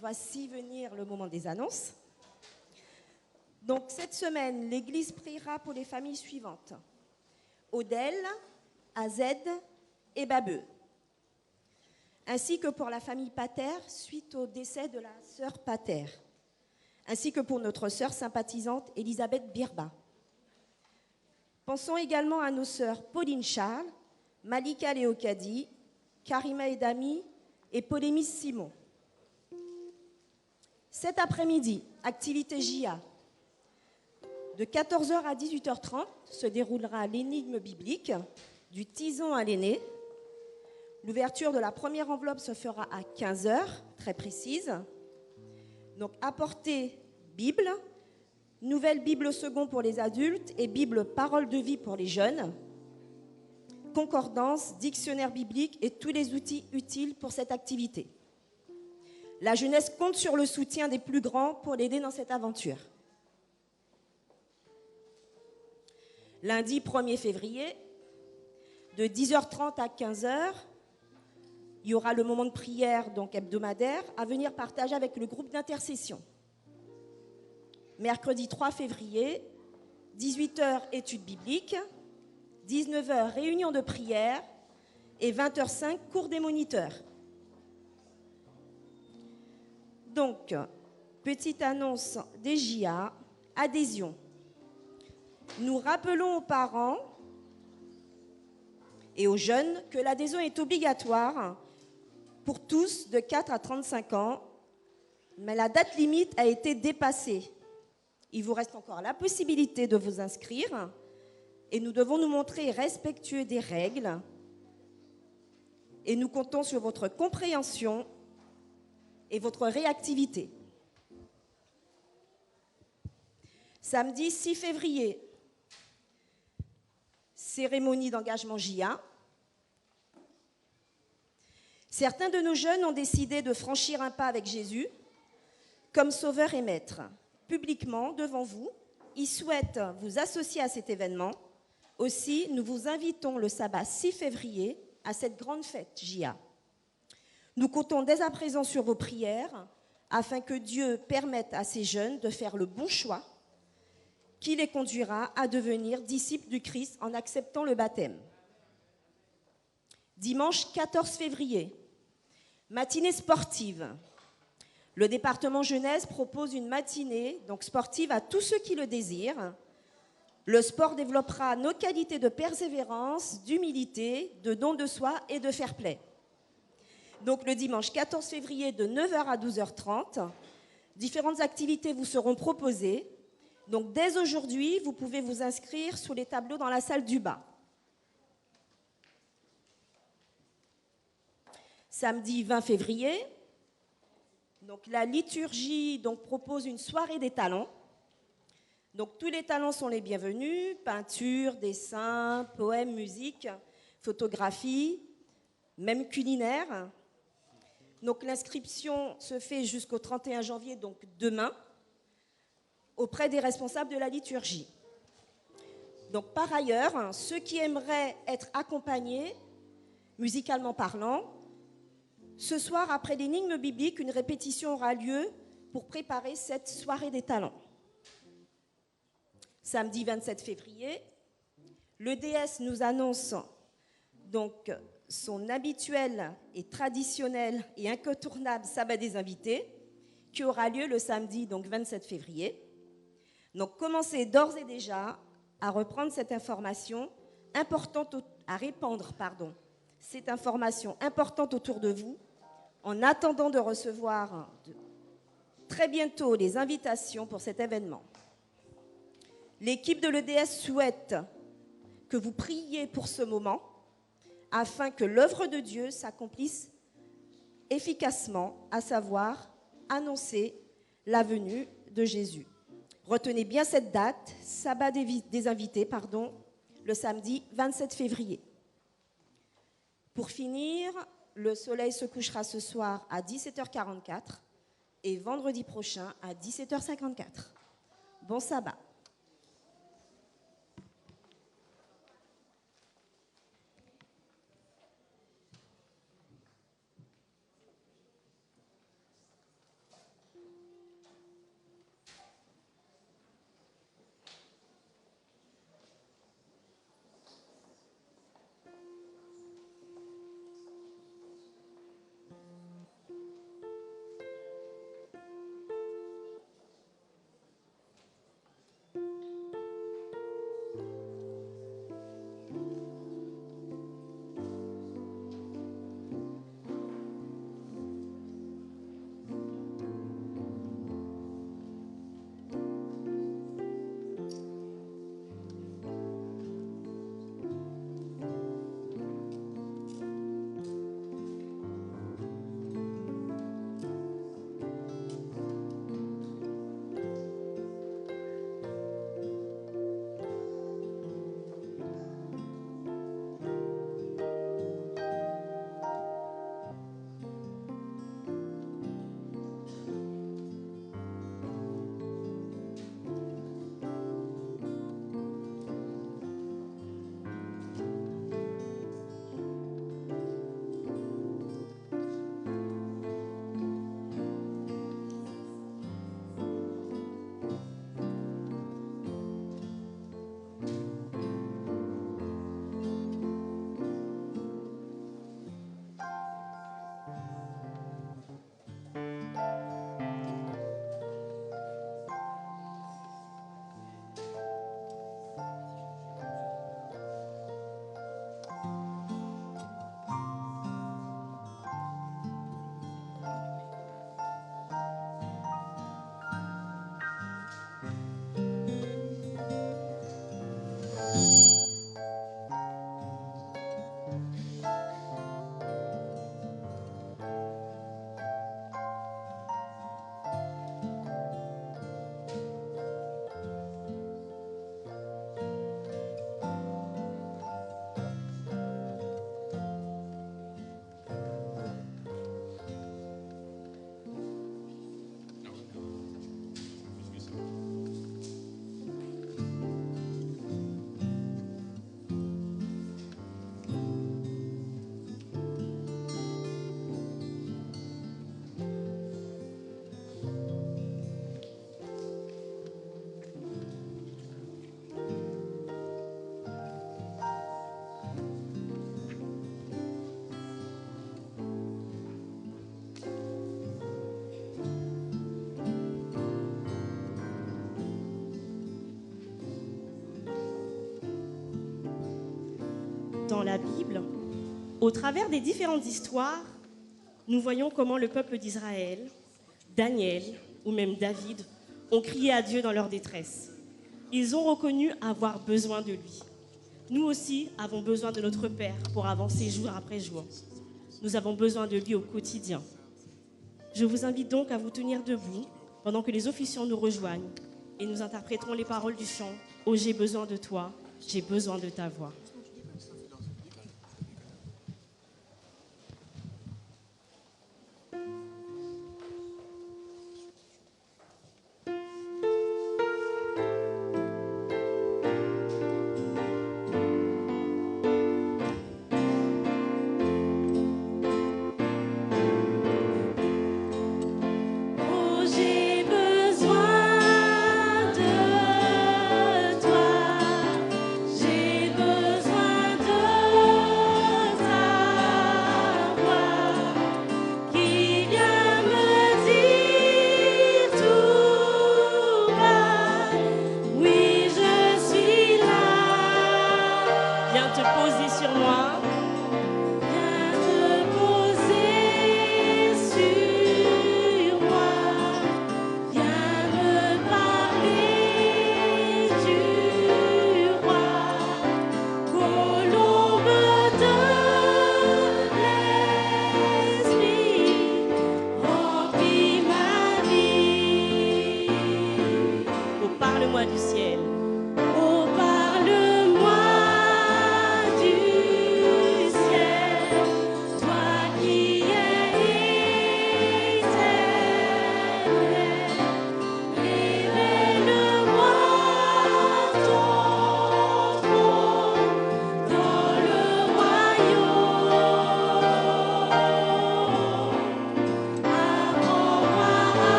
voici venir le moment des annonces. Donc, cette semaine, l'Église priera pour les familles suivantes. Odel, Azed et Babeux. Ainsi que pour la famille Pater, suite au décès de la sœur Pater. Ainsi que pour notre sœur sympathisante Elisabeth Birba. Pensons également à nos sœurs Pauline Charles, Malika Léocadie, Karima Edami et Polémis Simon. Cet après-midi, activité JA. De 14h à 18h30 se déroulera l'énigme biblique du tison à l'aîné. L'ouverture de la première enveloppe se fera à 15h, très précise. Donc, apportez Bible, nouvelle Bible second pour les adultes et Bible parole de vie pour les jeunes, concordance, dictionnaire biblique et tous les outils utiles pour cette activité. La jeunesse compte sur le soutien des plus grands pour l'aider dans cette aventure. Lundi 1er février, de 10h30 à 15h, il y aura le moment de prière donc hebdomadaire à venir partager avec le groupe d'intercession. Mercredi 3 février, 18h études bibliques, 19h réunion de prière et 20h05 cours des moniteurs. Donc, petite annonce des JA, adhésion. Nous rappelons aux parents et aux jeunes que l'adhésion est obligatoire pour tous de 4 à 35 ans, mais la date limite a été dépassée. Il vous reste encore la possibilité de vous inscrire et nous devons nous montrer respectueux des règles et nous comptons sur votre compréhension et votre réactivité. Samedi 6 février, cérémonie d'engagement JA. Certains de nos jeunes ont décidé de franchir un pas avec Jésus comme sauveur et maître. Publiquement, devant vous, ils souhaitent vous associer à cet événement. Aussi, nous vous invitons le sabbat 6 février à cette grande fête JA. Nous comptons dès à présent sur vos prières afin que Dieu permette à ces jeunes de faire le bon choix qui les conduira à devenir disciples du Christ en acceptant le baptême. Dimanche 14 février, matinée sportive. Le département jeunesse propose une matinée donc sportive à tous ceux qui le désirent. Le sport développera nos qualités de persévérance, d'humilité, de don de soi et de fair-play. Donc le dimanche 14 février de 9h à 12h30, différentes activités vous seront proposées. Donc dès aujourd'hui, vous pouvez vous inscrire sous les tableaux dans la salle du bas. Samedi 20 février, donc la liturgie propose une soirée des talents. Donc tous les talents sont les bienvenus, peinture, dessin, poème, musique, photographie, même culinaire. Donc l'inscription se fait jusqu'au 31 janvier, donc demain, auprès des responsables de la liturgie. Donc par ailleurs, ceux qui aimeraient être accompagnés, musicalement parlant, ce soir, après l'énigme biblique, une répétition aura lieu pour préparer cette soirée des talents. Samedi 27 février, l'EDS nous annonce donc son habituel et traditionnel et incontournable sabbat des invités qui aura lieu le samedi donc 27 février. Donc commencez d'ores et déjà à reprendre cette information importante, à répandre cette information importante autour de vous en attendant de recevoir très bientôt les invitations pour cet événement. L'équipe de l'EDS souhaite que vous priez pour ce moment afin que l'œuvre de Dieu s'accomplisse efficacement, à savoir annoncer la venue de Jésus. Retenez bien cette date, sabbat des invités, le samedi 27 février. Pour finir, le soleil se couchera ce soir à 17h44 et vendredi prochain à 17h54. Bon sabbat. la Bible, au travers des différentes histoires, nous voyons comment le peuple d'Israël, Daniel ou même David, ont crié à Dieu dans leur détresse. Ils ont reconnu avoir besoin de lui. Nous aussi avons besoin de notre Père pour avancer jour après jour. Nous avons besoin de lui au quotidien. Je vous invite donc à vous tenir debout pendant que les officiants nous rejoignent et nous interpréterons les paroles du chant « Oh, j'ai besoin de toi, j'ai besoin de ta voix ».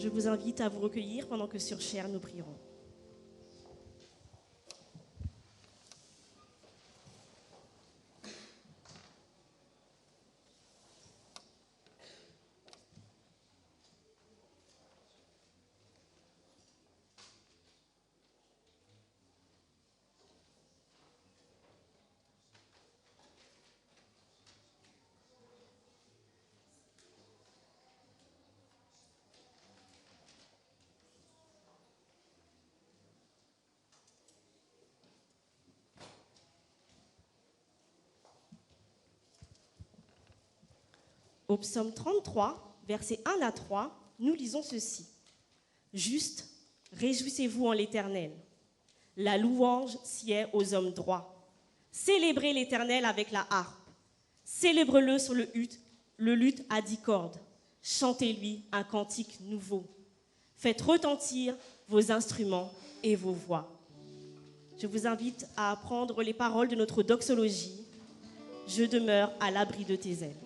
Je vous invite à vous recueillir pendant que sur chair nous prierons. Au psaume 33, versets 1 à 3, nous lisons ceci. « Juste, réjouissez-vous en l'Éternel. La louange sied aux hommes droits. Célébrez l'Éternel avec la harpe. Célèbre-le sur le luth à 10 cordes. Chantez-lui un cantique nouveau. Faites retentir vos instruments et vos voix. » Je vous invite à apprendre les paroles de notre doxologie. « Je demeure à l'abri de tes ailes. »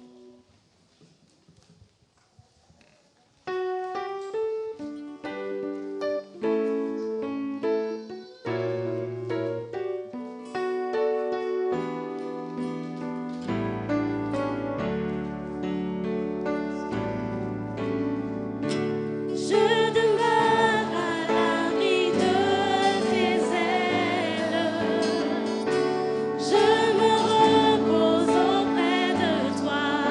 Je me repose auprès de toi.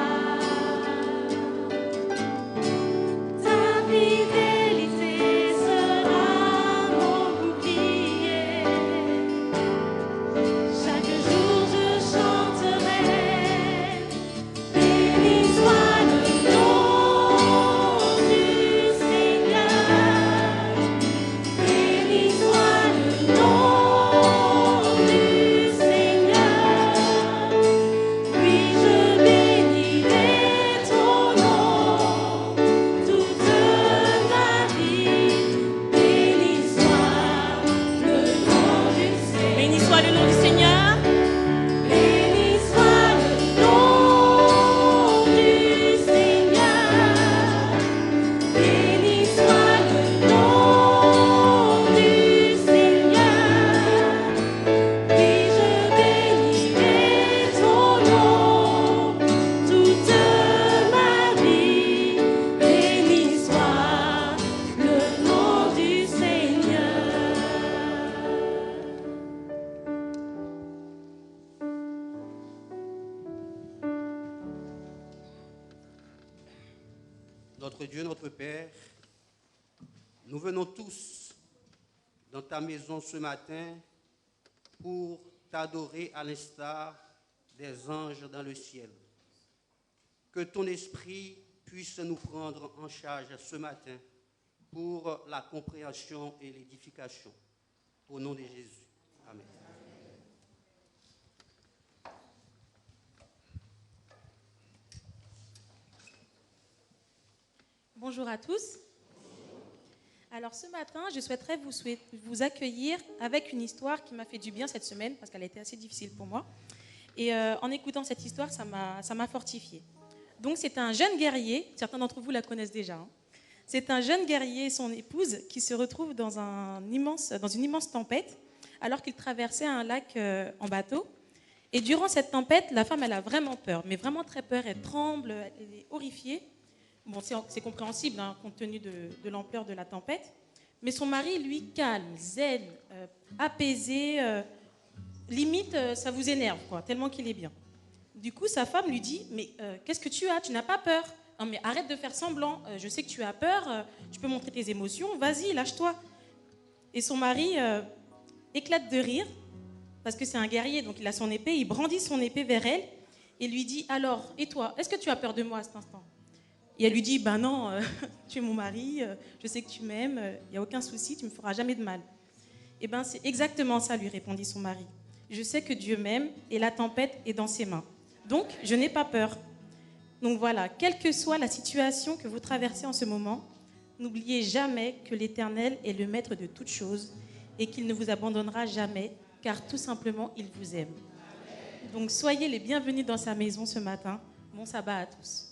Notre Dieu, notre Père, nous venons tous dans ta maison ce matin pour t'adorer à l'instar des anges dans le ciel. Que ton esprit puisse nous prendre en charge ce matin pour la compréhension et l'édification. Au nom de Jésus. Amen. Bonjour à tous. Alors ce matin, je souhaiterais vous accueillir avec une histoire qui m'a fait du bien cette semaine parce qu'elle a été assez difficile pour moi. Et en écoutant cette histoire, ça m'a fortifiée. Donc c'est un jeune guerrier, certains d'entre vous la connaissent déjà. C'est un jeune guerrier et son épouse qui se retrouvent dans une immense tempête alors qu'ils traversaient un lac en bateau. Et durant cette tempête, la femme, elle a vraiment peur, mais vraiment très peur. Elle tremble, elle est horrifiée. Bon, c'est compréhensible hein, compte tenu de l'ampleur de la tempête. Mais son mari, lui, calme, zen, apaisé, limite, ça vous énerve, quoi, tellement qu'il est bien. Du coup, sa femme lui dit, mais qu'est-ce que tu as? Tu n'as pas peur? Non, mais arrête de faire semblant. Je sais que tu as peur, tu peux montrer tes émotions, vas-y, lâche-toi. Et son mari éclate de rire, parce que c'est un guerrier, donc il a son épée, il brandit son épée vers elle et lui dit, alors, et toi, est-ce que tu as peur de moi à cet instant? Et elle lui dit, ben non, tu es mon mari, je sais que tu m'aimes, il n'y a aucun souci, tu ne me feras jamais de mal. Eh bien, c'est exactement ça, lui répondit son mari. Je sais que Dieu m'aime et la tempête est dans ses mains. Donc, je n'ai pas peur. Donc voilà, quelle que soit la situation que vous traversez en ce moment, n'oubliez jamais que l'Éternel est le maître de toutes choses et qu'il ne vous abandonnera jamais, car tout simplement, il vous aime. Donc, soyez les bienvenus dans sa maison ce matin. Bon sabbat à tous.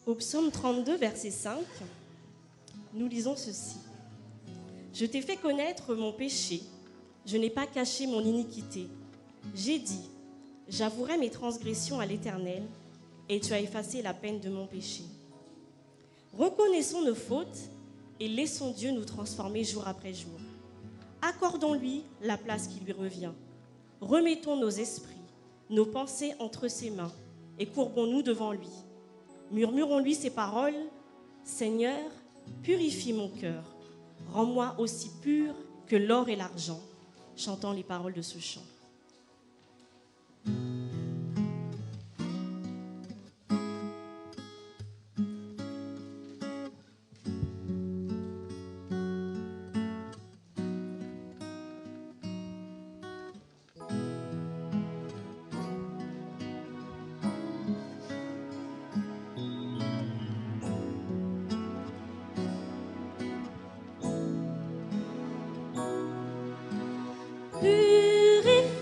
Au psaume 32, verset 5, nous lisons ceci. Je t'ai fait connaître mon péché, je n'ai pas caché mon iniquité. J'ai dit, j'avouerai mes transgressions à l'Éternel, et tu as effacé la peine de mon péché. Reconnaissons nos fautes et laissons Dieu nous transformer jour après jour. Accordons-lui la place qui lui revient. Remettons nos esprits, nos pensées entre ses mains, et courbons-nous devant lui. Murmurons-lui ces paroles. Seigneur, purifie mon cœur. Rends-moi aussi pur que l'or et l'argent. Chantons les paroles de ce chant. Purifie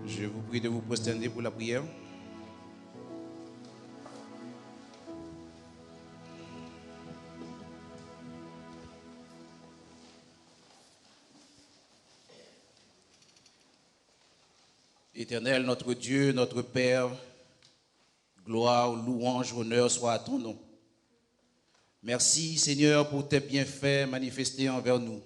Je vous prie de vous prosterner pour la prière. Éternel, notre Dieu, notre Père, gloire, louange, honneur soit à ton nom. Merci, Seigneur, pour tes bienfaits manifestés envers nous.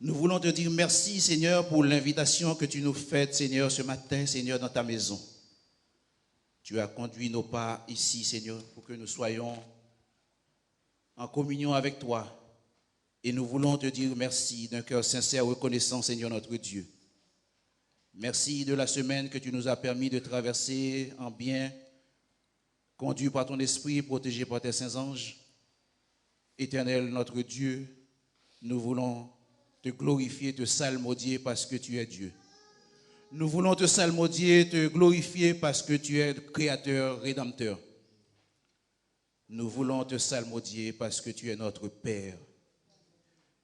Nous voulons te dire merci, Seigneur, pour l'invitation que tu nous fais, Seigneur, ce matin, Seigneur, dans ta maison. Tu as conduit nos pas ici, Seigneur, pour que nous soyons en communion avec toi. Et nous voulons te dire merci d'un cœur sincère, reconnaissant, Seigneur, notre Dieu. Merci de la semaine que tu nous as permis de traverser en bien, conduit par ton esprit, protégé par tes saints anges. Éternel, notre Dieu, nous voulons te glorifier, te salmodier parce que tu es Dieu. Nous voulons te salmodier, te glorifier parce que tu es créateur, rédempteur. Nous voulons te salmodier parce que tu es notre Père.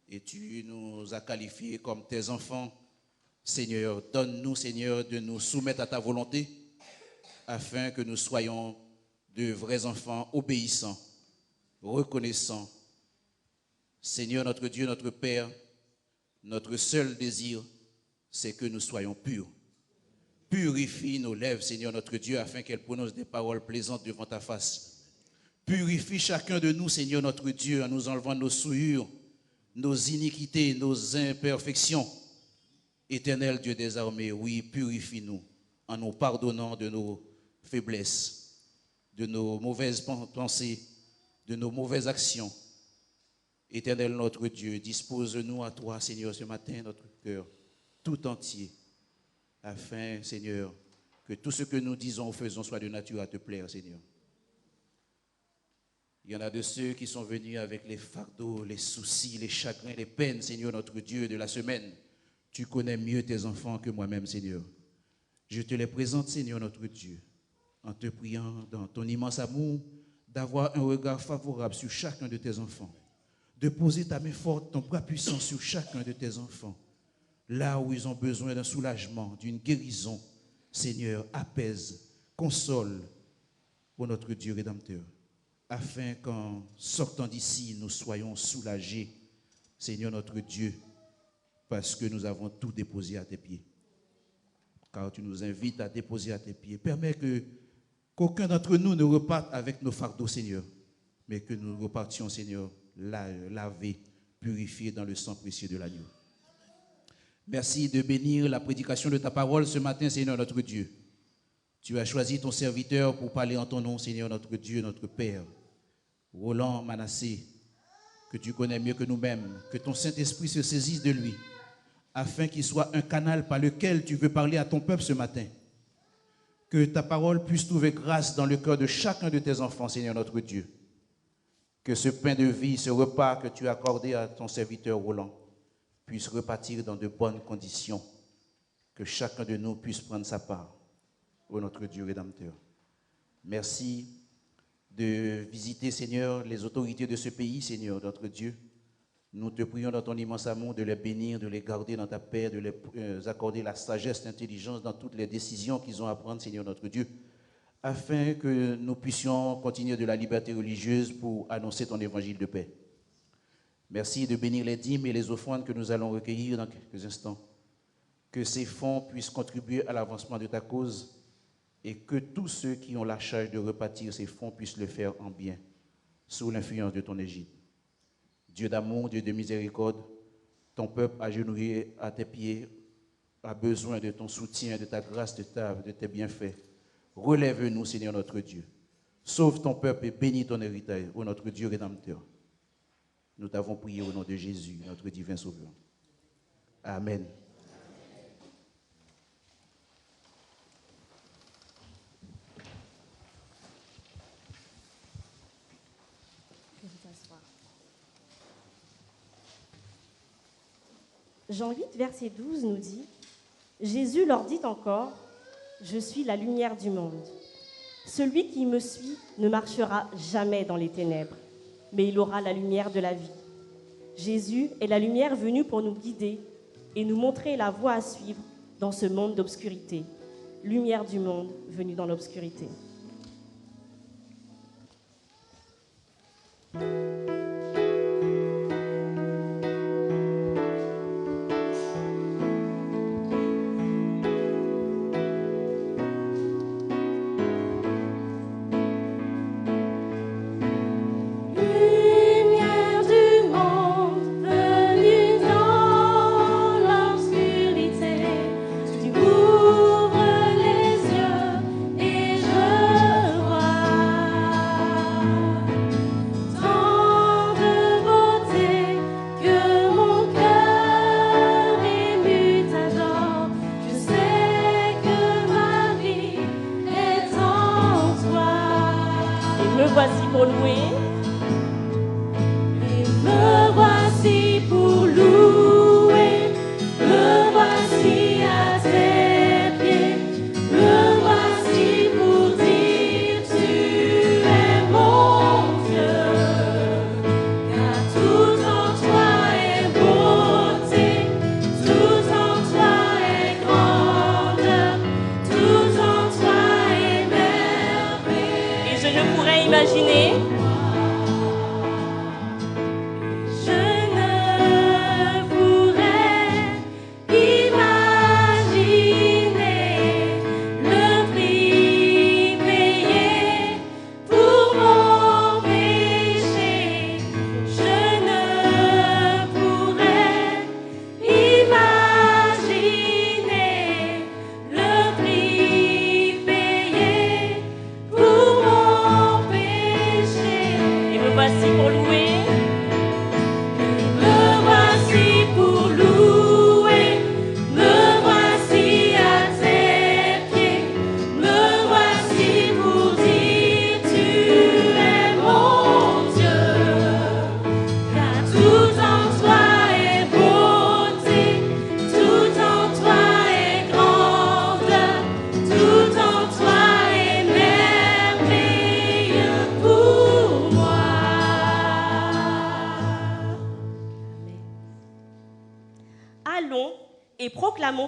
Et tu nous as qualifiés comme tes enfants. Seigneur, donne-nous, Seigneur, de nous soumettre à ta volonté afin que nous soyons de vrais enfants obéissants, reconnaissants. Seigneur, notre Dieu, notre Père, notre seul désir, c'est que nous soyons purs. Purifie nos lèvres, Seigneur, notre Dieu, afin qu'elles prononcent des paroles plaisantes devant ta face. Purifie chacun de nous, Seigneur, notre Dieu, en nous enlevant nos souillures, nos iniquités, nos imperfections. Éternel Dieu des armées, oui, purifie-nous en nous pardonnant de nos faiblesses, de nos mauvaises pensées, de nos mauvaises actions. Éternel notre Dieu, dispose-nous à toi, Seigneur, ce matin, notre cœur tout entier, afin, Seigneur, que tout ce que nous disons ou faisons soit de nature à te plaire, Seigneur. Il y en a de ceux qui sont venus avec les fardeaux, les soucis, les chagrins, les peines, Seigneur, notre Dieu, de la semaine. Tu connais mieux tes enfants que moi-même, Seigneur. Je te les présente, Seigneur, notre Dieu, en te priant dans ton immense amour, d'avoir un regard favorable sur chacun de tes enfants, de poser ta main forte, ton bras puissant sur chacun de tes enfants, là où ils ont besoin d'un soulagement, d'une guérison. Seigneur, apaise, console pour notre Dieu rédempteur, afin qu'en sortant d'ici, nous soyons soulagés, Seigneur notre Dieu, parce que nous avons tout déposé à tes pieds. Car tu nous invites à déposer à tes pieds. Permets qu'aucun d'entre nous ne reparte avec nos fardeaux, Seigneur, mais que nous repartions, Seigneur, lavés, purifiés dans le sang précieux de l'agneau. Merci de bénir la prédication de ta parole ce matin, Seigneur notre Dieu. Tu as choisi ton serviteur pour parler en ton nom, Seigneur notre Dieu, notre Père. Roland Manassé, que tu connais mieux que nous-mêmes, que ton Saint-Esprit se saisisse de lui, afin qu'il soit un canal par lequel tu veux parler à ton peuple ce matin. Que ta parole puisse trouver grâce dans le cœur de chacun de tes enfants, Seigneur notre Dieu. Que ce pain de vie, ce repas que tu as accordé à ton serviteur Roland, puisse repartir dans de bonnes conditions. Que chacun de nous puisse prendre sa part, ô notre Dieu rédempteur. Merci de visiter, Seigneur, les autorités de ce pays, Seigneur, notre Dieu. Nous te prions dans ton immense amour de les bénir, de les garder dans ta paix, de les accorder la sagesse, l'intelligence dans toutes les décisions qu'ils ont à prendre, Seigneur notre Dieu, afin que nous puissions continuer de la liberté religieuse pour annoncer ton évangile de paix. Merci de bénir les dîmes et les offrandes que nous allons recueillir dans quelques instants. Que ces fonds puissent contribuer à l'avancement de ta cause et que tous ceux qui ont la charge de repartir ces fonds puissent le faire en bien, sous l'influence de ton égide. Dieu d'amour, Dieu de miséricorde, ton peuple agenouillé à tes pieds a besoin de ton soutien, de ta grâce, de tes bienfaits. Relève-nous, Seigneur notre Dieu. Sauve ton peuple et bénis ton héritage, ô notre Dieu rédempteur. Nous t'avons prié au nom de Jésus, notre divin Sauveur. Amen. Jean 8, verset 12 nous dit, « Jésus leur dit encore, « Je suis la lumière du monde. Celui qui me suit ne marchera jamais dans les ténèbres, mais il aura la lumière de la vie. » Jésus est la lumière venue pour nous guider et nous montrer la voie à suivre dans ce monde d'obscurité. Lumière du monde venue dans l'obscurité.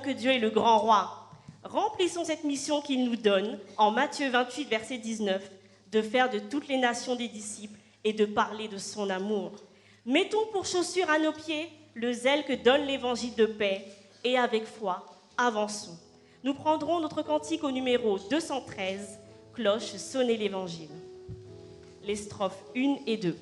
Que Dieu est le grand roi. Remplissons cette mission qu'il nous donne en Matthieu 28, verset 19, de faire de toutes les nations des disciples et de parler de son amour. Mettons pour chaussure à nos pieds le zèle que donne l'évangile de paix et avec foi, avançons. Nous prendrons notre cantique au numéro 213, Cloche, sonnez l'évangile. Les strophes 1 et 2.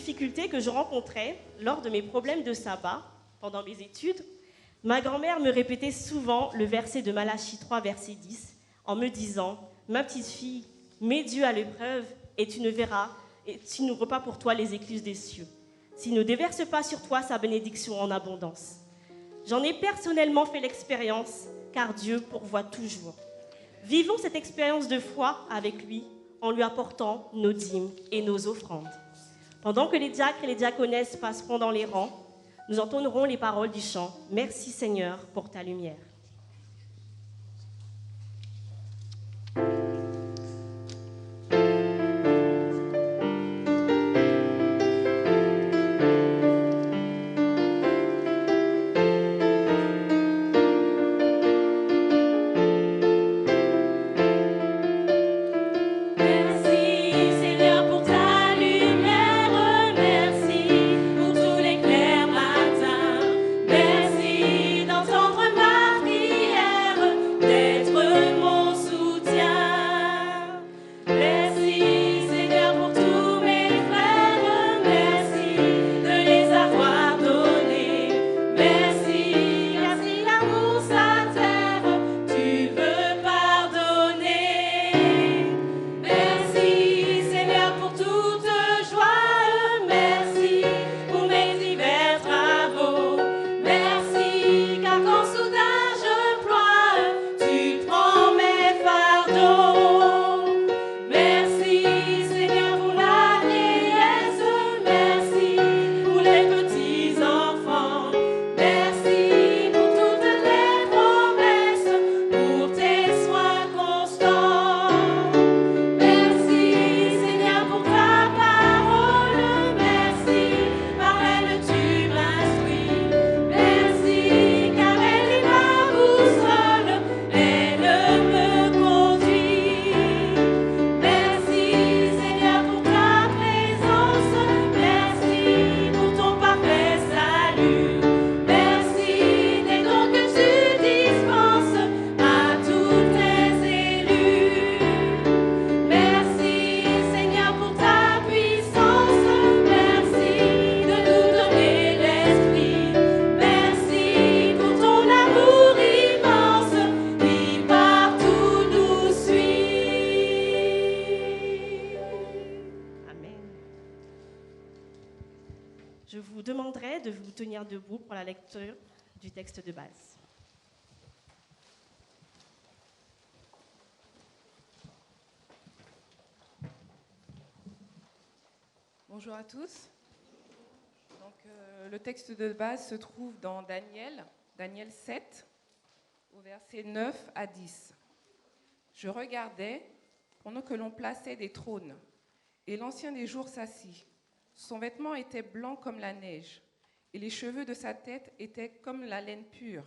difficultés que je rencontrais lors de mes problèmes de sabbat pendant mes études, Ma grand-mère me répétait souvent le verset de Malachie 3, verset 10, en me disant « Ma petite fille, mets Dieu à l'épreuve et tu ne verras, et tu n'ouvres pas pour toi les écluses des cieux. S'il ne déverse pas sur toi sa bénédiction en abondance. » J'en ai personnellement fait l'expérience, car Dieu pourvoit toujours. Vivons cette expérience de foi avec lui en lui apportant nos dîmes et nos offrandes. Pendant que les diacres et les diaconesses passeront dans les rangs, nous entonnerons les paroles du chant « Merci Seigneur pour ta lumière ». Je vous demanderai de vous tenir debout pour la lecture du texte de base. Bonjour à tous. Donc, le texte de base se trouve dans Daniel 7, au verset 9 à 10. Je regardais pendant que l'on plaçait des trônes, et l'Ancien des jours s'assit. Son vêtement était blanc comme la neige, et les cheveux de sa tête étaient comme la laine pure.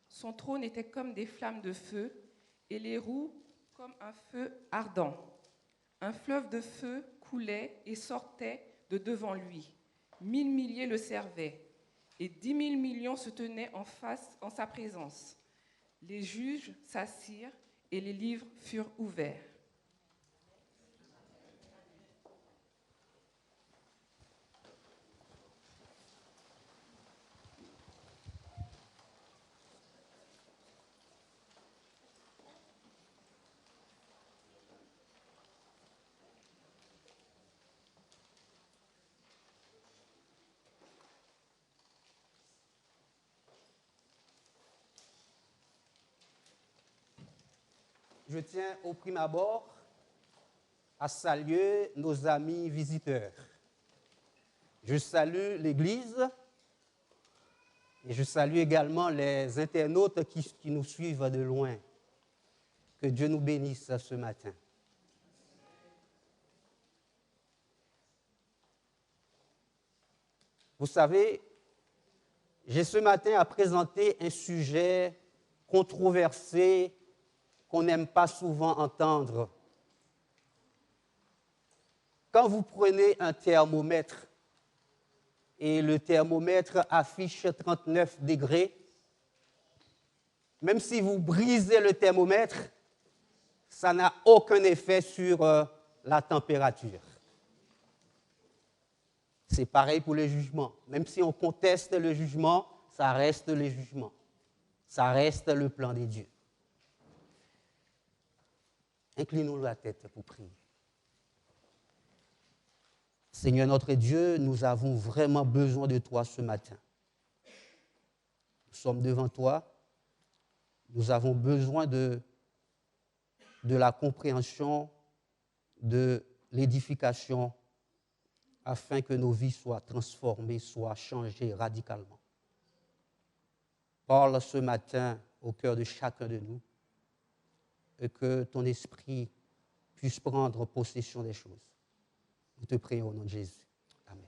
Son trône était comme des flammes de feu, et les roues comme un feu ardent. Un fleuve de feu coulait et sortait de devant lui. 1000 milliers le servaient, et 10 000 millions se tenaient en sa présence. Les juges s'assirent, et les livres furent ouverts. Je tiens au prime abord à saluer nos amis visiteurs. Je salue l'Église et je salue également les internautes qui nous suivent de loin. Que Dieu nous bénisse ce matin. Vous savez, j'ai ce matin à présenter un sujet controversé qu'on n'aime pas souvent entendre. Quand vous prenez un thermomètre et le thermomètre affiche 39 degrés, même si vous brisez le thermomètre, ça n'a aucun effet sur la température. C'est pareil pour le jugement. Même si on conteste le jugement, ça reste le jugement. Ça reste le plan de Dieu. Inclinons la tête pour prier. Seigneur notre Dieu, nous avons vraiment besoin de toi ce matin. Nous sommes devant toi. Nous avons besoin de la compréhension, de l'édification, afin que nos vies soient transformées, soient changées radicalement. Parle ce matin au cœur de chacun de nous et que ton esprit puisse prendre possession des choses. Nous te prions au nom de Jésus. Amen.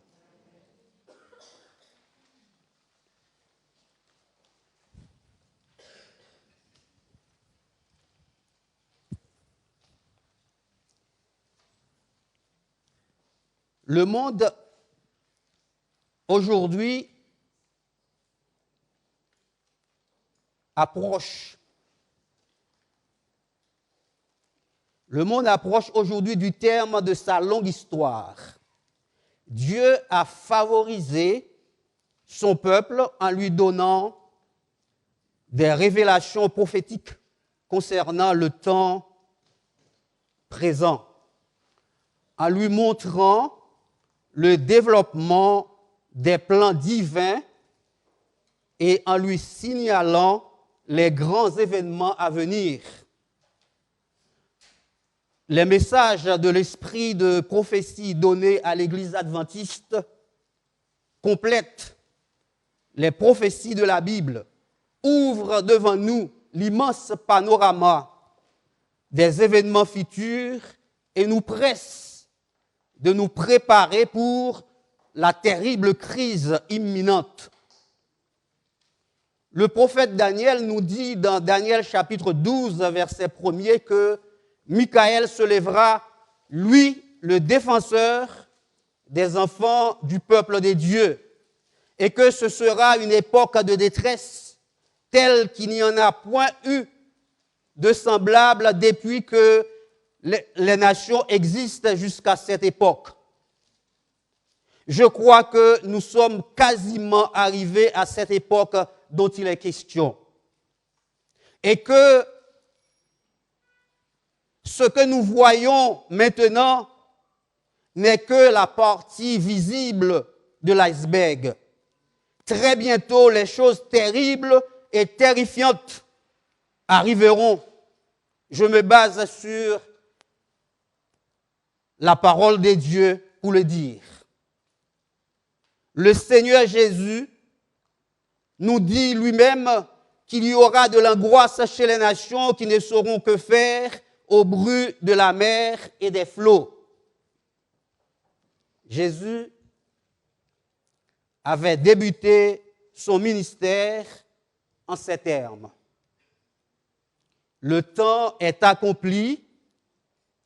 Le monde aujourd'hui approche. Le monde approche aujourd'hui du terme de sa longue histoire. Dieu a favorisé son peuple en lui donnant des révélations prophétiques concernant le temps présent, en lui montrant le développement des plans divins et en lui signalant les grands événements à venir. Les messages de l'esprit de prophétie donnés à l'Église adventiste complètent les prophéties de la Bible, ouvrent devant nous l'immense panorama des événements futurs et nous pressent de nous préparer pour la terrible crise imminente. Le prophète Daniel nous dit dans Daniel chapitre 12, verset 1er, que Michael se lèvera, lui, le défenseur des enfants du peuple des dieux, et que ce sera une époque de détresse telle qu'il n'y en a point eu de semblable depuis que les nations existent jusqu'à cette époque. Je crois que nous sommes quasiment arrivés à cette époque dont il est question. Et que ce que nous voyons maintenant n'est que la partie visible de l'iceberg. Très bientôt, les choses terribles et terrifiantes arriveront. Je me base sur la parole de Dieu pour le dire. Le Seigneur Jésus nous dit lui-même qu'il y aura de l'angoisse chez les nations qui ne sauront que faire au bruit de la mer et des flots. Jésus avait débuté son ministère en ces termes. Le temps est accompli,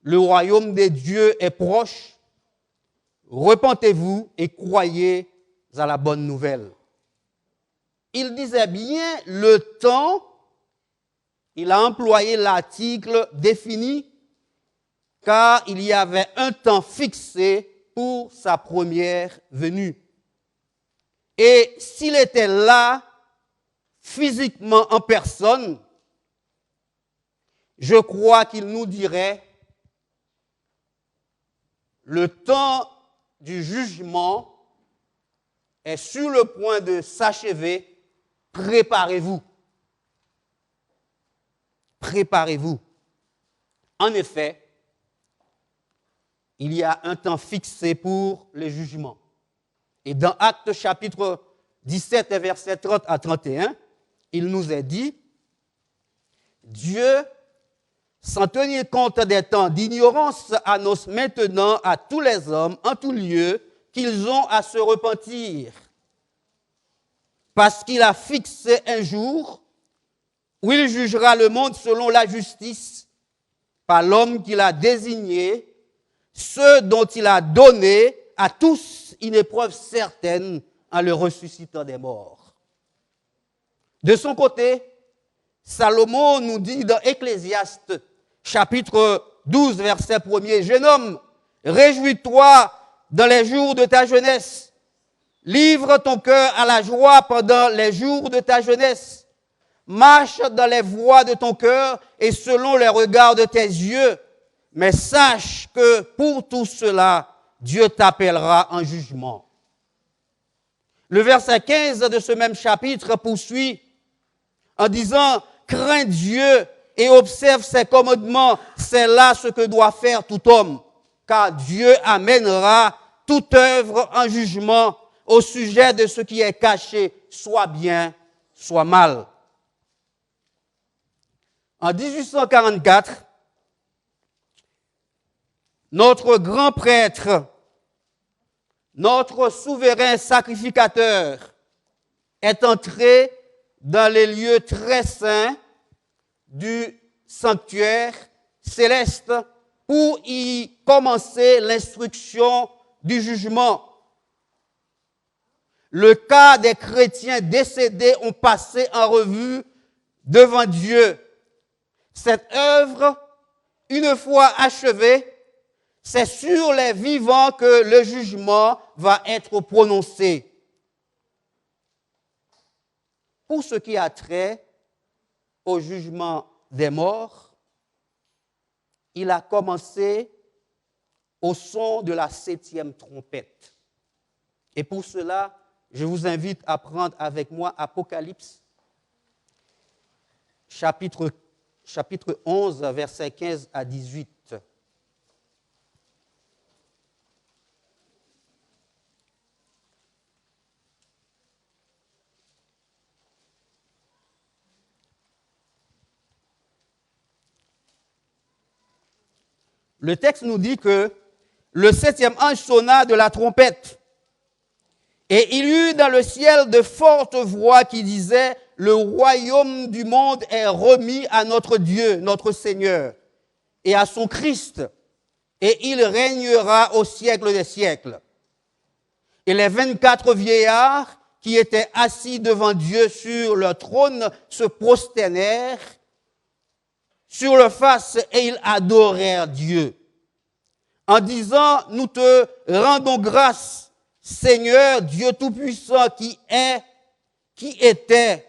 le royaume des dieux est proche, repentez-vous et croyez à la bonne nouvelle. Il disait bien le temps, il a employé l'article défini, car il y avait un temps fixé pour sa première venue. Et s'il était là, physiquement en personne, je crois qu'il nous dirait, le temps du jugement est sur le point de s'achever, préparez-vous. Préparez-vous. En effet, il y a un temps fixé pour le jugement. Et dans Actes chapitre 17, versets 30 à 31, il nous est dit, Dieu, sans tenir compte des temps d'ignorance, annonce maintenant à tous les hommes, en tout lieu, qu'ils ont à se repentir. Parce qu'il a fixé un jour où il jugera le monde selon la justice, par l'homme qu'il a désigné, ceux dont il a donné à tous une épreuve certaine en le ressuscitant des morts. De son côté, Salomon nous dit dans Ecclésiaste, chapitre 12, verset 1er, « Jeune homme, réjouis-toi dans les jours de ta jeunesse. Livre ton cœur à la joie pendant les jours de ta jeunesse. marche dans les voies de ton cœur et selon les regards de tes yeux. Mais sache que pour tout cela, Dieu t'appellera en jugement. Le verset 15 de ce même chapitre poursuit en disant « Crains Dieu et observe ses commandements, c'est là ce que doit faire tout homme, car Dieu amènera toute œuvre en jugement au sujet de ce qui est caché, soit bien, soit mal. » En 1844, notre grand prêtre, notre souverain sacrificateur, est entré dans les lieux très saints du sanctuaire céleste pour y commencer l'instruction du jugement. Le cas des chrétiens décédés ont passé en revue devant Dieu. Cette œuvre, une fois achevée, c'est sur les vivants que le jugement va être prononcé. Pour ce qui a trait au jugement des morts, il a commencé au son de la 7e trompette. Et pour cela, je vous invite à prendre avec moi Apocalypse, chapitre 11, versets 15 à 18. Le texte nous dit que le 7e ange sonna de la trompette. Et il y eut dans le ciel de fortes voix qui disaient « Le royaume du monde est remis à notre Dieu, notre Seigneur, et à son Christ, et il régnera au siècle des siècles. » Et les 24 vieillards qui étaient assis devant Dieu sur leur trône se prosternèrent sur leur face et ils adorèrent Dieu en disant « Nous te rendons grâce, Seigneur Dieu Tout-Puissant, qui est, qui était,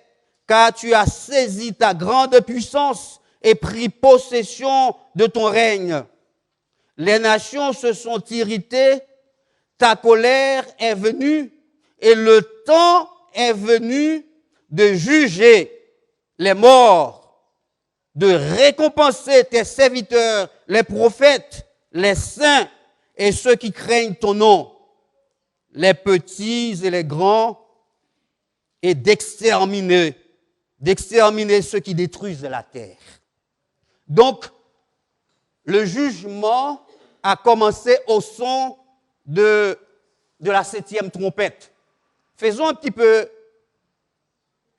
car tu as saisi ta grande puissance et pris possession de ton règne. Les nations se sont irritées, ta colère est venue et le temps est venu de juger les morts, de récompenser tes serviteurs, les prophètes, les saints et ceux qui craignent ton nom, les petits et les grands, et d'exterminer ceux qui détruisent la terre. » Donc, le jugement a commencé au son de la 7e trompette. Faisons un petit peu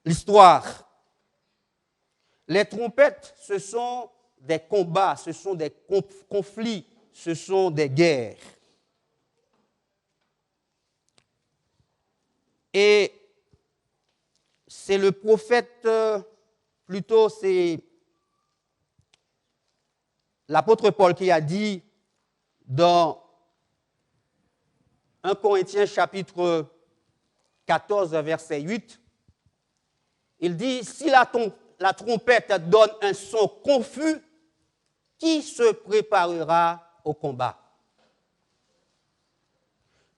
l'histoire. Les trompettes, ce sont des combats, ce sont des conflits, ce sont des guerres. Et c'est le prophète, plutôt c'est l'apôtre Paul qui a dit dans 1 Corinthiens chapitre 14, verset 8, il dit « Si la trompette donne un son confus, qui se préparera au combat ?»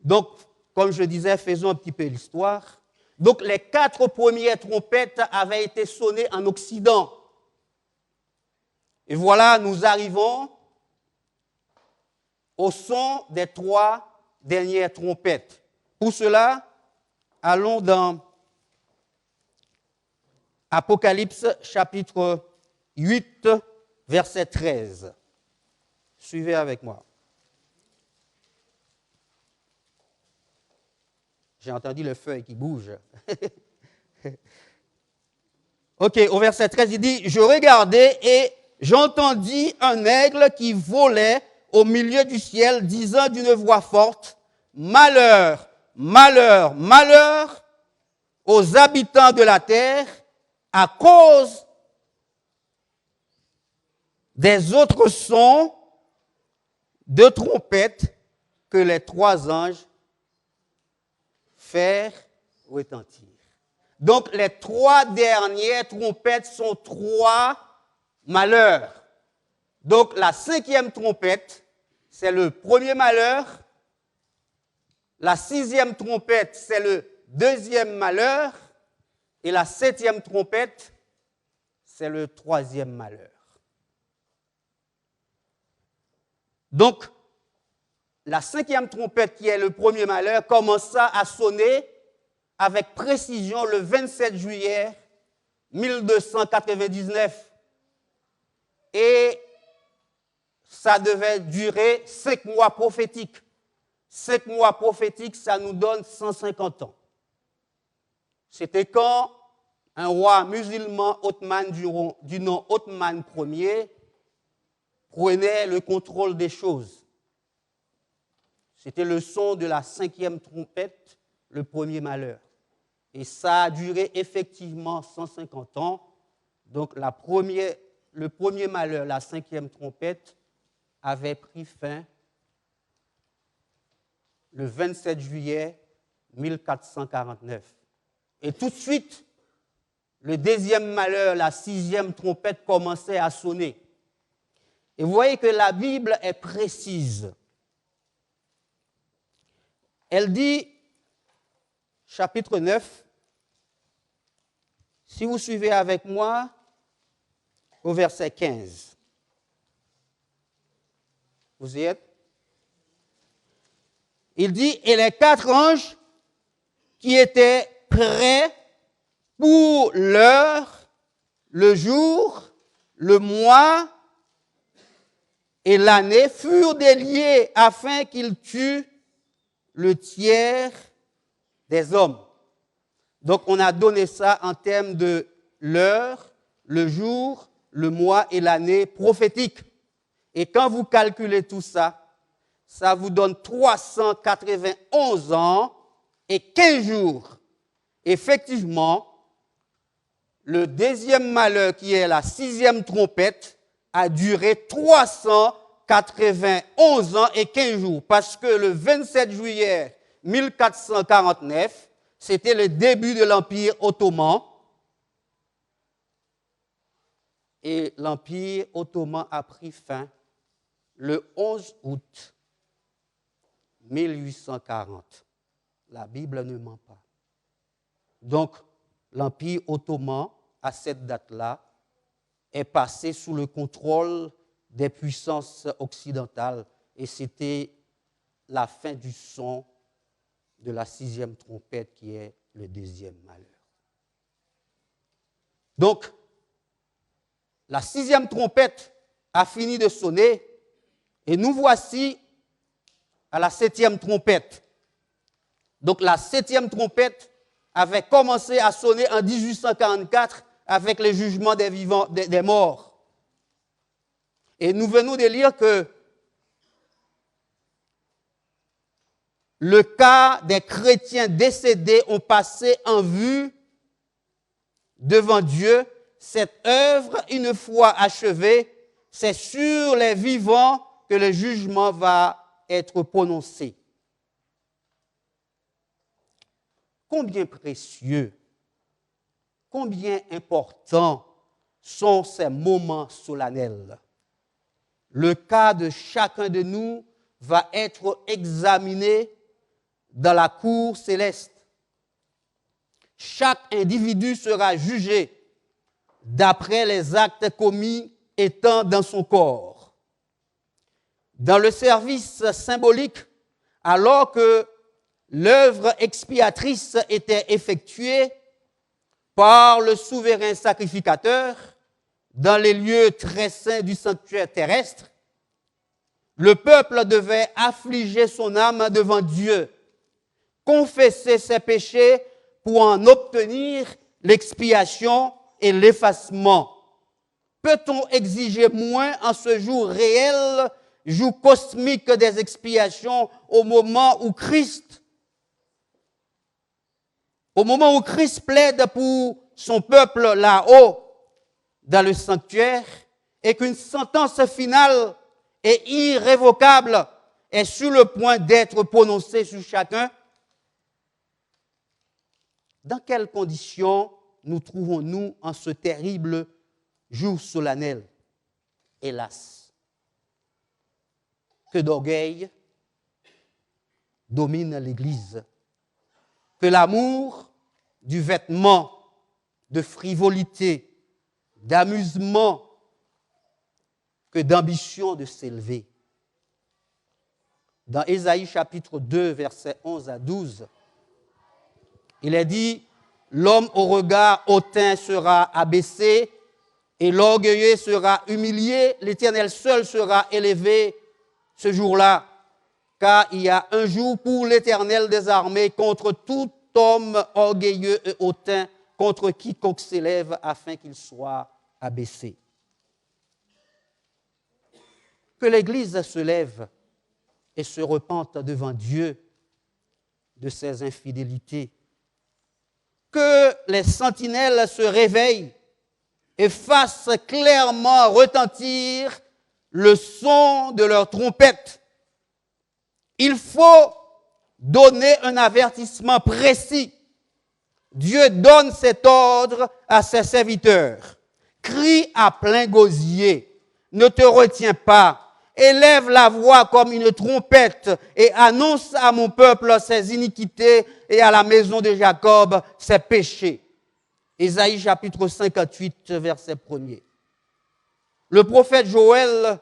Donc, comme je disais, faisons un petit peu l'histoire. Donc, les 4 premières trompettes avaient été sonnées en Occident. Et voilà, nous arrivons au son des 3 dernières trompettes. Pour cela, allons dans Apocalypse chapitre 8, verset 13. Suivez avec moi. J'ai entendu le feuille qui bouge. Ok, au verset 13, il dit « Je regardais et j'entendis un aigle qui volait au milieu du ciel, disant d'une voix forte, « Malheur, malheur, malheur aux habitants de la terre à cause des autres sons de trompette que les 3 anges faire retentir. » Donc, les 3 dernières trompettes sont 3 malheurs. Donc, la 5e trompette, c'est le premier malheur. La 6e trompette, c'est le 2e malheur. Et la 7e trompette, c'est le 3e malheur. Donc, la 5e trompette, qui est le premier malheur, commença à sonner avec précision le 27 juillet 1299. Et ça devait durer 5 mois prophétiques. 5 mois prophétiques, ça nous donne 150 ans. C'était quand un roi musulman Othman du nom Othman Ier prenait le contrôle des choses. C'était le son de la 5e trompette, le premier malheur. Et ça a duré effectivement 150 ans. Donc le premier malheur, la 5e trompette, avait pris fin le 27 juillet 1449. Et tout de suite, le 2e malheur, la 6e trompette, commençait à sonner. Et vous voyez que la Bible est précise. Elle dit, chapitre 9, si vous suivez avec moi, au verset 15. Vous y êtes? Il dit, et les 4 anges qui étaient prêts pour l'heure, le jour, le mois et l'année furent déliés afin qu'ils tuent le tiers des hommes. Donc, on a donné ça en termes de l'heure, le jour, le mois et l'année prophétique. Et quand vous calculez tout ça, ça vous donne 391 ans et 15 jours. Effectivement, le 2e malheur, qui est la 6e trompette, a duré 391 ans et 15 jours. Parce que le 27 juillet 1449, c'était le début de l'Empire ottoman. Et l'Empire ottoman a pris fin le 11 août 1840. La Bible ne ment pas. Donc, l'Empire ottoman, à cette date-là, est passé sous le contrôle des puissances occidentales. Et c'était la fin du son de la 6e trompette, qui est le 2e malheur. Donc, la 6e trompette a fini de sonner, et nous voici à la 7e trompette. Donc, la 7e trompette avait commencé à sonner en 1844 avec le jugement des vivants, des morts. Et nous venons de lire que le cas des chrétiens décédés ont passé en vue devant Dieu. Cette œuvre, une fois achevée, c'est sur les vivants que le jugement va être prononcé. Combien précieux, combien importants sont ces moments solennels. Le cas de chacun de nous va être examiné dans la cour céleste. Chaque individu sera jugé d'après les actes commis étant dans son corps. Dans le service symbolique, alors que l'œuvre expiatrice était effectuée par le souverain sacrificateur dans les lieux très saints du sanctuaire terrestre, le peuple devait affliger son âme devant Dieu, confesser ses péchés pour en obtenir l'expiation et l'effacement. Peut-on exiger moins en ce jour réel, jour cosmique des expiations, au moment où Christ plaide pour son peuple là-haut, dans le sanctuaire, et qu'une sentence finale et irrévocable est sur le point d'être prononcée sur chacun? Dans quelles conditions nous trouvons-nous en ce terrible jour solennel? Hélas, que d'orgueil domine l'Église, que l'amour du vêtement, de frivolité, d'amusement, que d'ambition de s'élever. Dans Ésaïe chapitre 2, versets 11 à 12, il est dit, « L'homme au regard hautain sera abaissé, et l'orgueilleux sera humilié, l'Éternel seul sera élevé ce jour-là, car il y a un jour pour l'Éternel des armées contre tout homme orgueilleux et hautain, contre quiconque s'élève afin qu'il soit abaissé. » Que l'Église se lève et se repente devant Dieu de ses infidélités. Que les sentinelles se réveillent et fassent clairement retentir le son de leur trompette. Il faut donner un avertissement précis. Dieu donne cet ordre à ses serviteurs. Crie à plein gosier, ne te retiens pas, élève la voix comme une trompette et annonce à mon peuple ses iniquités et à la maison de Jacob ses péchés. Ésaïe chapitre 58, verset 1er. Le prophète Joël,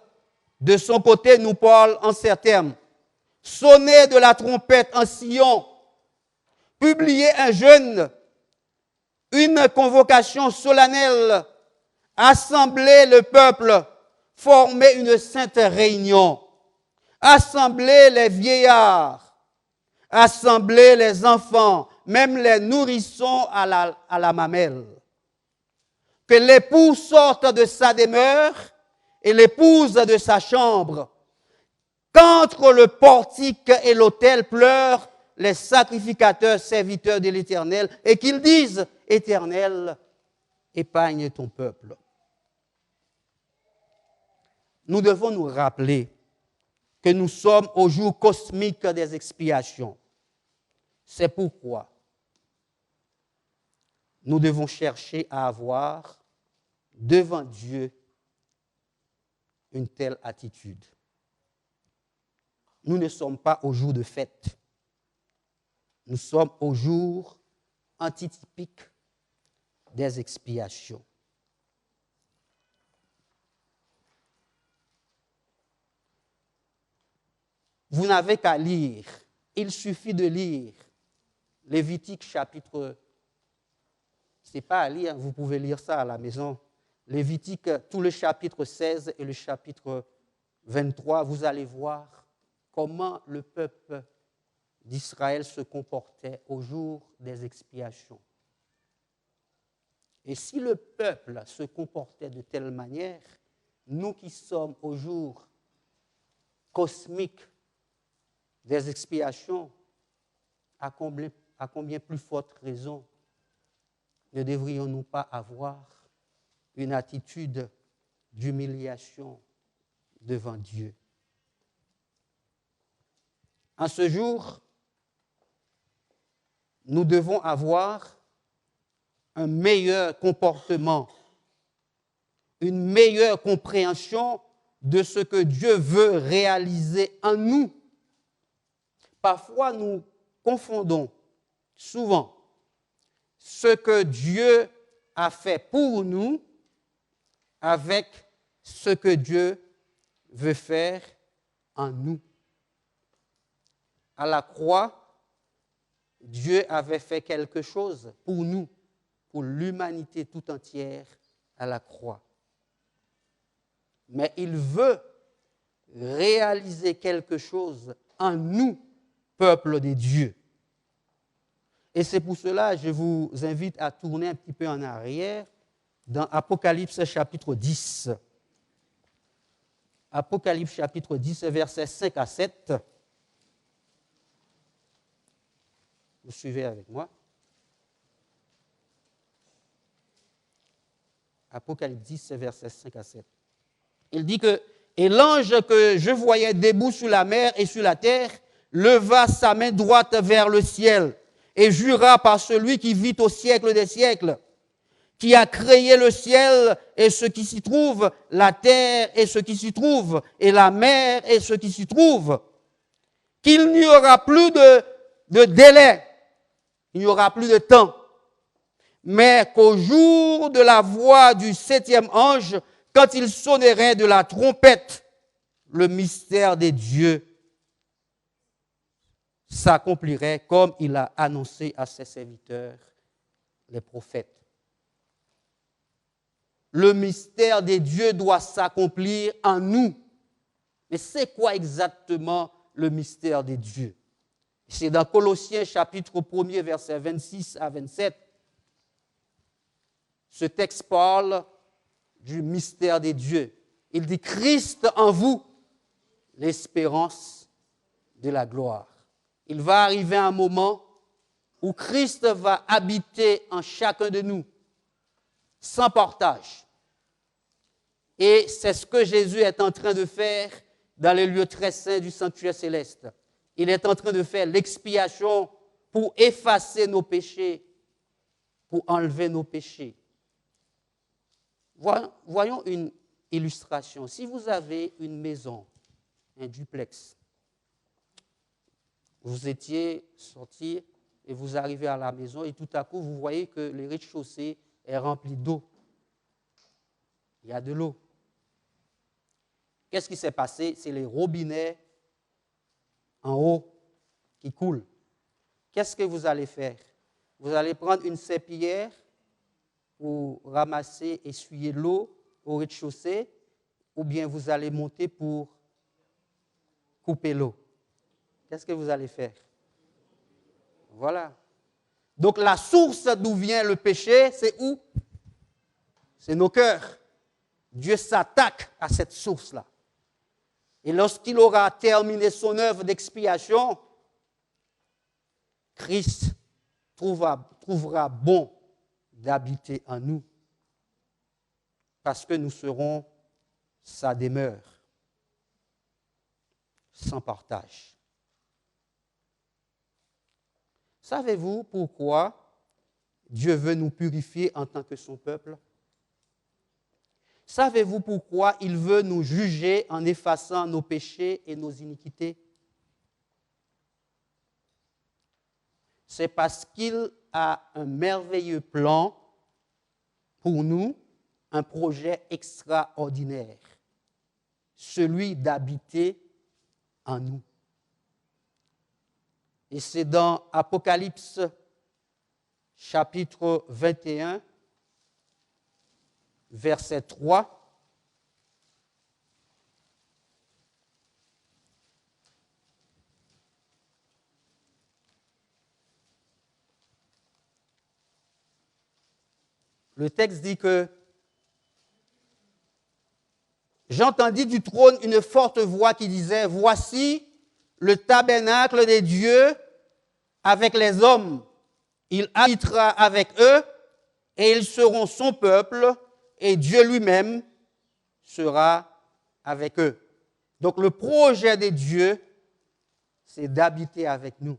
de son côté, nous parle en ces termes. Sonnez de la trompette en Sion, publiez un jeûne, une convocation solennelle, assemblez le peuple, formez une sainte réunion, assemblez les vieillards, assemblez les enfants, même les nourrissons à la mamelle. Que l'époux sorte de sa demeure et l'épouse de sa chambre. Qu'entre le portique et l'autel pleurent les sacrificateurs serviteurs de l'Éternel et qu'ils disent, Éternel, épargne ton peuple. Nous devons nous rappeler que nous sommes au jour cosmique des expiations. C'est pourquoi nous devons chercher à avoir devant Dieu une telle attitude. Nous ne sommes pas au jour de fête. Nous sommes au jour antitypique des expiations. Vous n'avez qu'à lire. Il suffit de lire Lévitique chapitre... Ce n'est pas à lire, vous pouvez lire ça à la maison. Lévitique, tout le chapitre 16 et le chapitre 23, vous allez voir comment le peuple d'Israël se comportait au jour des expiations. Et si le peuple se comportait de telle manière, nous qui sommes au jour cosmique des expiations, à combien plus forte raison ne devrions-nous pas avoir une attitude d'humiliation devant Dieu? En ce jour, nous devons avoir un meilleur comportement, une meilleure compréhension de ce que Dieu veut réaliser en nous. Parfois, nous confondons souvent ce que Dieu a fait pour nous avec ce que Dieu veut faire en nous. À la croix, Dieu avait fait quelque chose pour nous, pour l'humanité tout entière à la croix. Mais il veut réaliser quelque chose en nous, peuple de Dieu. Et c'est pour cela que je vous invite à tourner un petit peu en arrière dans Apocalypse chapitre 10. Apocalypse chapitre 10, versets 5 à 7. Vous suivez avec moi. Apocalypse 10, versets 5 à 7. Il dit que « Et l'ange que je voyais debout sur la mer et sur la terre leva sa main droite vers le ciel et jura par celui qui vit au siècle des siècles, qui a créé le ciel et ce qui s'y trouve, la terre et ce qui s'y trouve, et la mer et ce qui s'y trouve, qu'il n'y aura plus de délai, il n'y aura plus de temps, mais qu'au jour de la voix du 7e ange, quand il sonnerait de la trompette, le mystère des dieux s'accomplirait comme il a annoncé à ses serviteurs, les prophètes. Le mystère des dieux doit s'accomplir en nous. Mais c'est quoi exactement le mystère des dieux? C'est dans Colossiens chapitre 1er, versets 26 à 27. Ce texte parle du mystère des dieux. Il dit « Christ en vous, l'espérance de la gloire ». Il va arriver un moment où Christ va habiter en chacun de nous, sans partage. Et c'est ce que Jésus est en train de faire dans les lieux très saints du sanctuaire céleste. Il est en train de faire l'expiation pour effacer nos péchés, pour enlever nos péchés. Voyons une illustration. Si vous avez une maison, un duplex, vous étiez sorti et vous arrivez à la maison et tout à coup, vous voyez que le rez-de-chaussée est rempli d'eau. Il y a de l'eau. Qu'est-ce qui s'est passé? C'est les robinets en haut qui coulent. Qu'est-ce que vous allez faire? Vous allez prendre une serpillière pour ramasser, essuyer l'eau au rez-de-chaussée, ou bien vous allez monter pour couper l'eau. Qu'est-ce que vous allez faire? Voilà. Donc la source d'où vient le péché, c'est où? C'est nos cœurs. Dieu s'attaque à cette source-là. Et lorsqu'il aura terminé son œuvre d'expiation, Christ trouvera bon d'habiter en nous, parce que nous serons sa demeure, sans partage. Savez-vous pourquoi Dieu veut nous purifier en tant que son peuple? Savez-vous pourquoi il veut nous juger en effaçant nos péchés et nos iniquités? C'est parce qu'il a un merveilleux plan pour nous, un projet extraordinaire, celui d'habiter en nous. Et c'est dans Apocalypse chapitre 21, verset 3. Le texte dit que j'entendis du trône une forte voix qui disait « Voici le tabernacle des dieux avec les hommes. Il habitera avec eux et ils seront son peuple et Dieu lui-même sera avec eux. » Donc le projet de Dieu, c'est d'habiter avec nous.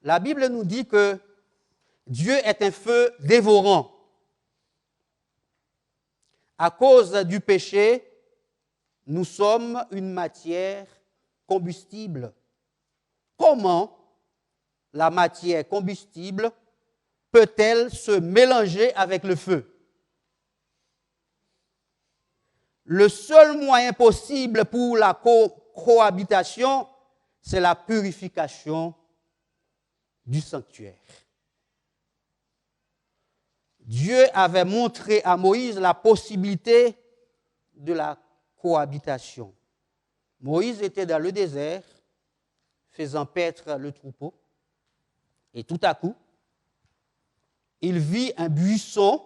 La Bible nous dit que Dieu est un feu dévorant. À cause du péché, nous sommes une matière combustible. Comment la matière combustible peut-elle se mélanger avec le feu? Le seul moyen possible pour la cohabitation, c'est la purification du sanctuaire. Dieu avait montré à Moïse la possibilité de la cohabitation. Moïse était dans le désert, faisant paître le troupeau, et tout à coup, il vit un buisson.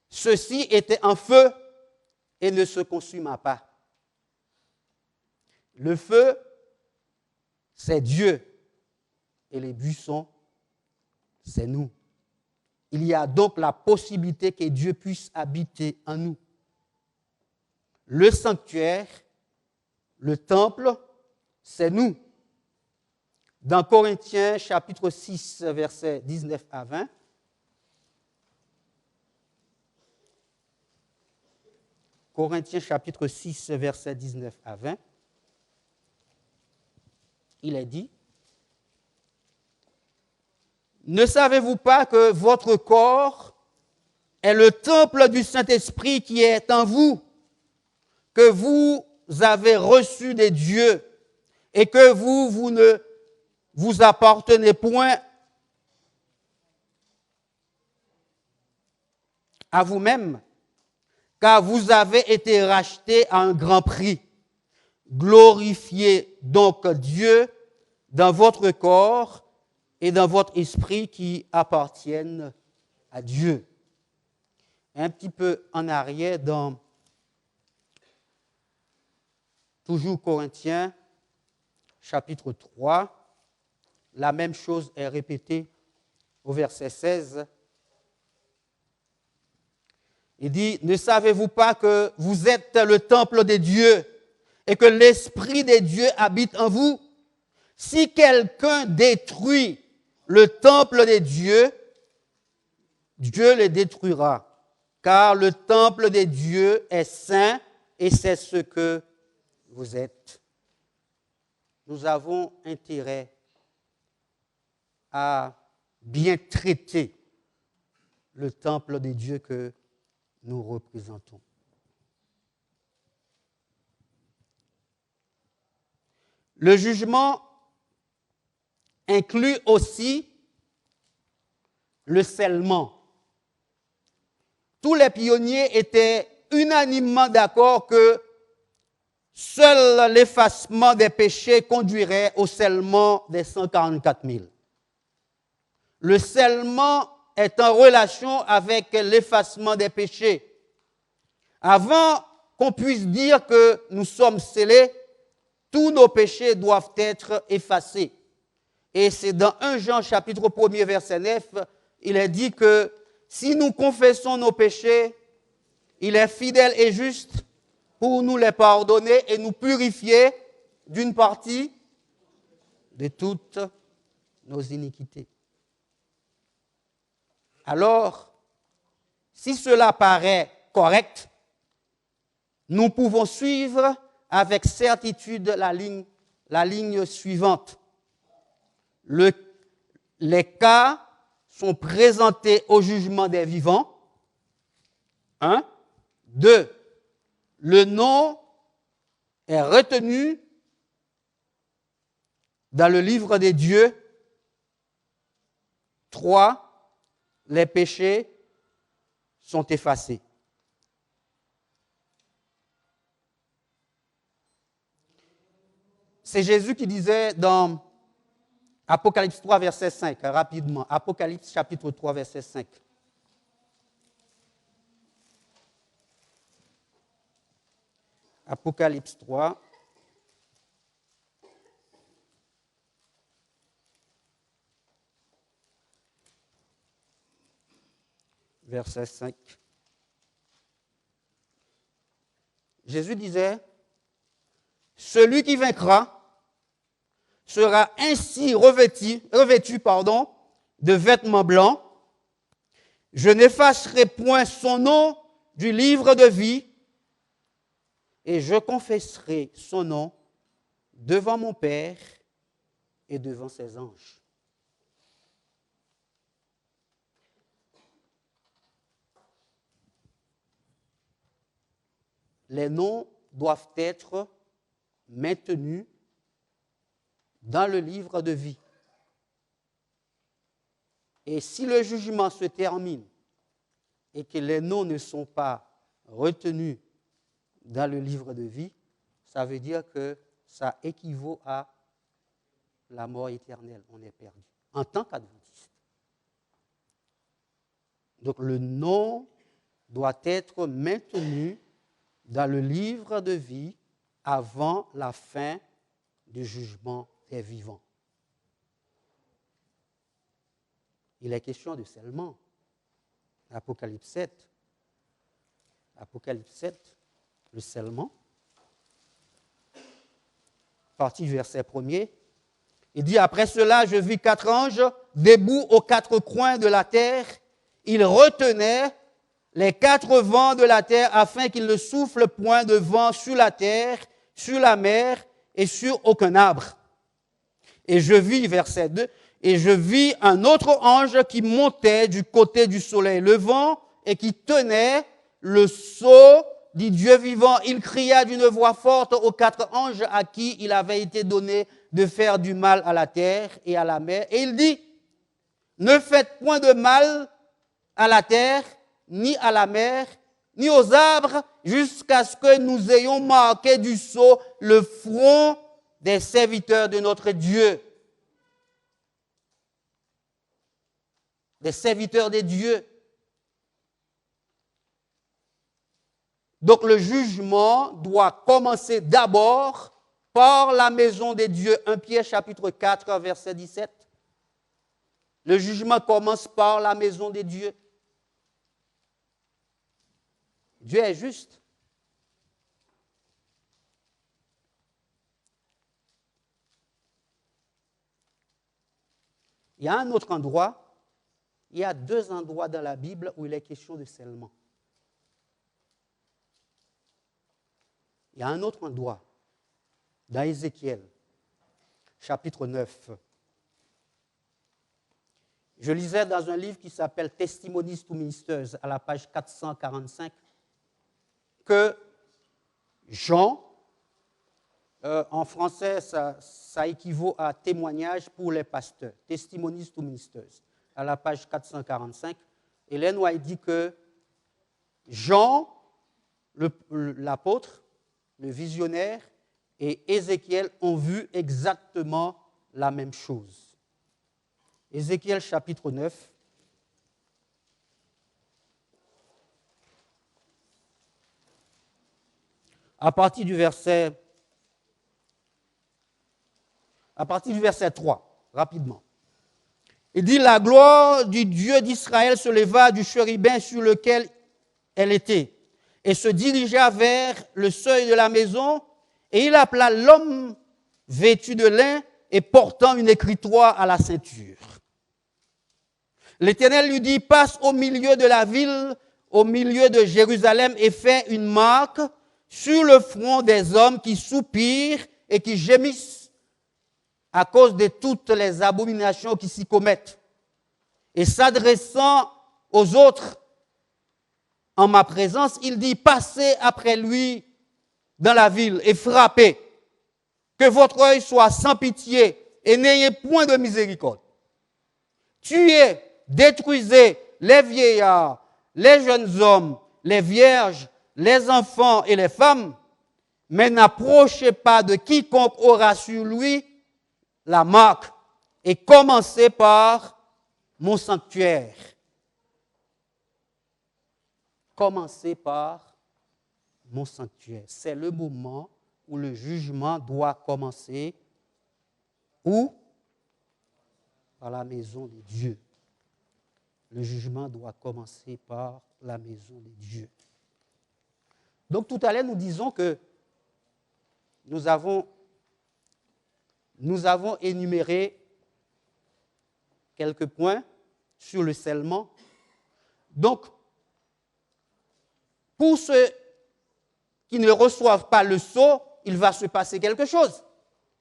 Ceci était en feu et ne se consuma pas. Le feu, c'est Dieu, et les buissons, c'est nous. Il y a donc la possibilité que Dieu puisse habiter en nous. Le sanctuaire, le temple, c'est nous. Dans Corinthiens chapitre 6, versets 19 à 20, Corinthiens chapitre 6, versets 19 à 20, il est dit, « Ne savez-vous pas que votre corps est le temple du Saint-Esprit qui est en vous, que vous avez reçu des dieux et que vous ne vous appartenez point à vous-même, car vous avez été rachetés à un grand prix. Glorifiez donc Dieu dans votre corps et dans votre esprit qui appartiennent à Dieu. » Un petit peu en arrière, dans toujours Corinthiens, chapitre 3, la même chose est répétée au verset 16. Il dit, « Ne savez-vous pas que vous êtes le temple de Dieu et que l'Esprit de Dieu habite en vous? Si quelqu'un détruit le temple de Dieu, Dieu le détruira, car le temple de Dieu est saint et c'est ce que vous êtes. » Nous avons intérêt à bien traiter le temple de Dieu que nous représentons. Le jugement inclut aussi le scellement. Tous les pionniers étaient unanimement d'accord que seul l'effacement des péchés conduirait au scellement des 144 000. Le scellement est en relation avec l'effacement des péchés. Avant qu'on puisse dire que nous sommes scellés, tous nos péchés doivent être effacés. Et c'est dans 1 Jean chapitre 1er verset 9, il est dit que si nous confessons nos péchés, il est fidèle et juste pour nous les pardonner et nous purifier d'une partie de toutes nos iniquités. Alors, si cela paraît correct, nous pouvons suivre avec certitude la ligne suivante. Les cas sont présentés au jugement des vivants. 1. 2. Le nom est retenu dans le livre des dieux. 3. Les péchés sont effacés. C'est Jésus qui disait dans Apocalypse 3, verset 5, rapidement. Apocalypse chapitre 3, verset 5. Apocalypse 3. Verset 5. Jésus disait, « Celui qui vaincra sera ainsi revêtu de vêtements blancs. Je n'effacerai point son nom du livre de vie et je confesserai son nom devant mon Père et devant ses anges. » Les noms doivent être maintenus dans le livre de vie. Et si le jugement se termine et que les noms ne sont pas retenus dans le livre de vie, ça veut dire que ça équivaut à la mort éternelle. On est perdu en tant qu'adventiste. Donc le nom doit être maintenu dans le livre de vie avant la fin du jugement des vivants. Il est question de scellement. Apocalypse 7. Apocalypse 7, le scellement. partir du verset 1er. Il dit, après cela, je vis 4 anges debout aux 4 coins de la terre. Ils retenaient les 4 vents de la terre afin qu'il ne souffle point de vent sur la terre, sur la mer et sur aucun arbre. Et je vis, verset 2, et je vis un autre ange qui montait du côté du soleil levant et qui tenait le sceau du Dieu vivant. Il cria d'une voix forte aux 4 anges à qui il avait été donné de faire du mal à la terre et à la mer. Et il dit, ne faites point de mal à la terre, ni à la mer, ni aux arbres, jusqu'à ce que nous ayons marqué du sceau le front des serviteurs de notre Dieu. Des serviteurs des dieux. Donc le jugement doit commencer d'abord par la maison des dieux. 1 Pierre chapitre 4, verset 17. Le jugement commence par la maison des dieux. Dieu est juste. Il y a un autre endroit, il y a 2 endroits dans la Bible où il est question de scellement. Il y a un autre endroit, dans Ézéchiel, chapitre 9. Je lisais dans un livre qui s'appelle Testimonies to Ministers, à la page 445, que Jean, en français, ça équivaut à témoignage pour les pasteurs, Testimonies to Ministers, à la page 445. Ellen White dit que Jean, l'apôtre, le visionnaire, et Ézéchiel ont vu exactement la même chose. Ézéchiel chapitre 9. À partir du verset 3, rapidement. Il dit, la gloire du Dieu d'Israël se leva du chérubin sur lequel elle était et se dirigea vers le seuil de la maison, et il appela l'homme vêtu de lin et portant une écritoire à la ceinture. L'Éternel lui dit, passe au milieu de la ville, au milieu de Jérusalem, et fais une marque sur le front des hommes qui soupirent et qui gémissent à cause de toutes les abominations qui s'y commettent. Et s'adressant aux autres en ma présence, il dit, passez après lui dans la ville et frappez, que votre œil soit sans pitié et n'ayez point de miséricorde. Tuez, détruisez les vieillards, les jeunes hommes, les vierges, les enfants et les femmes, mais n'approchez pas de quiconque aura sur lui la marque, et commencez par mon sanctuaire. Commencez par mon sanctuaire. C'est le moment où le jugement doit commencer. Où? Par la maison de Dieu. Le jugement doit commencer par la maison de Dieu. Donc tout à l'heure, nous disons que nous avons énuméré quelques points sur le scellement. Donc, pour ceux qui ne reçoivent pas le sceau, il va se passer quelque chose.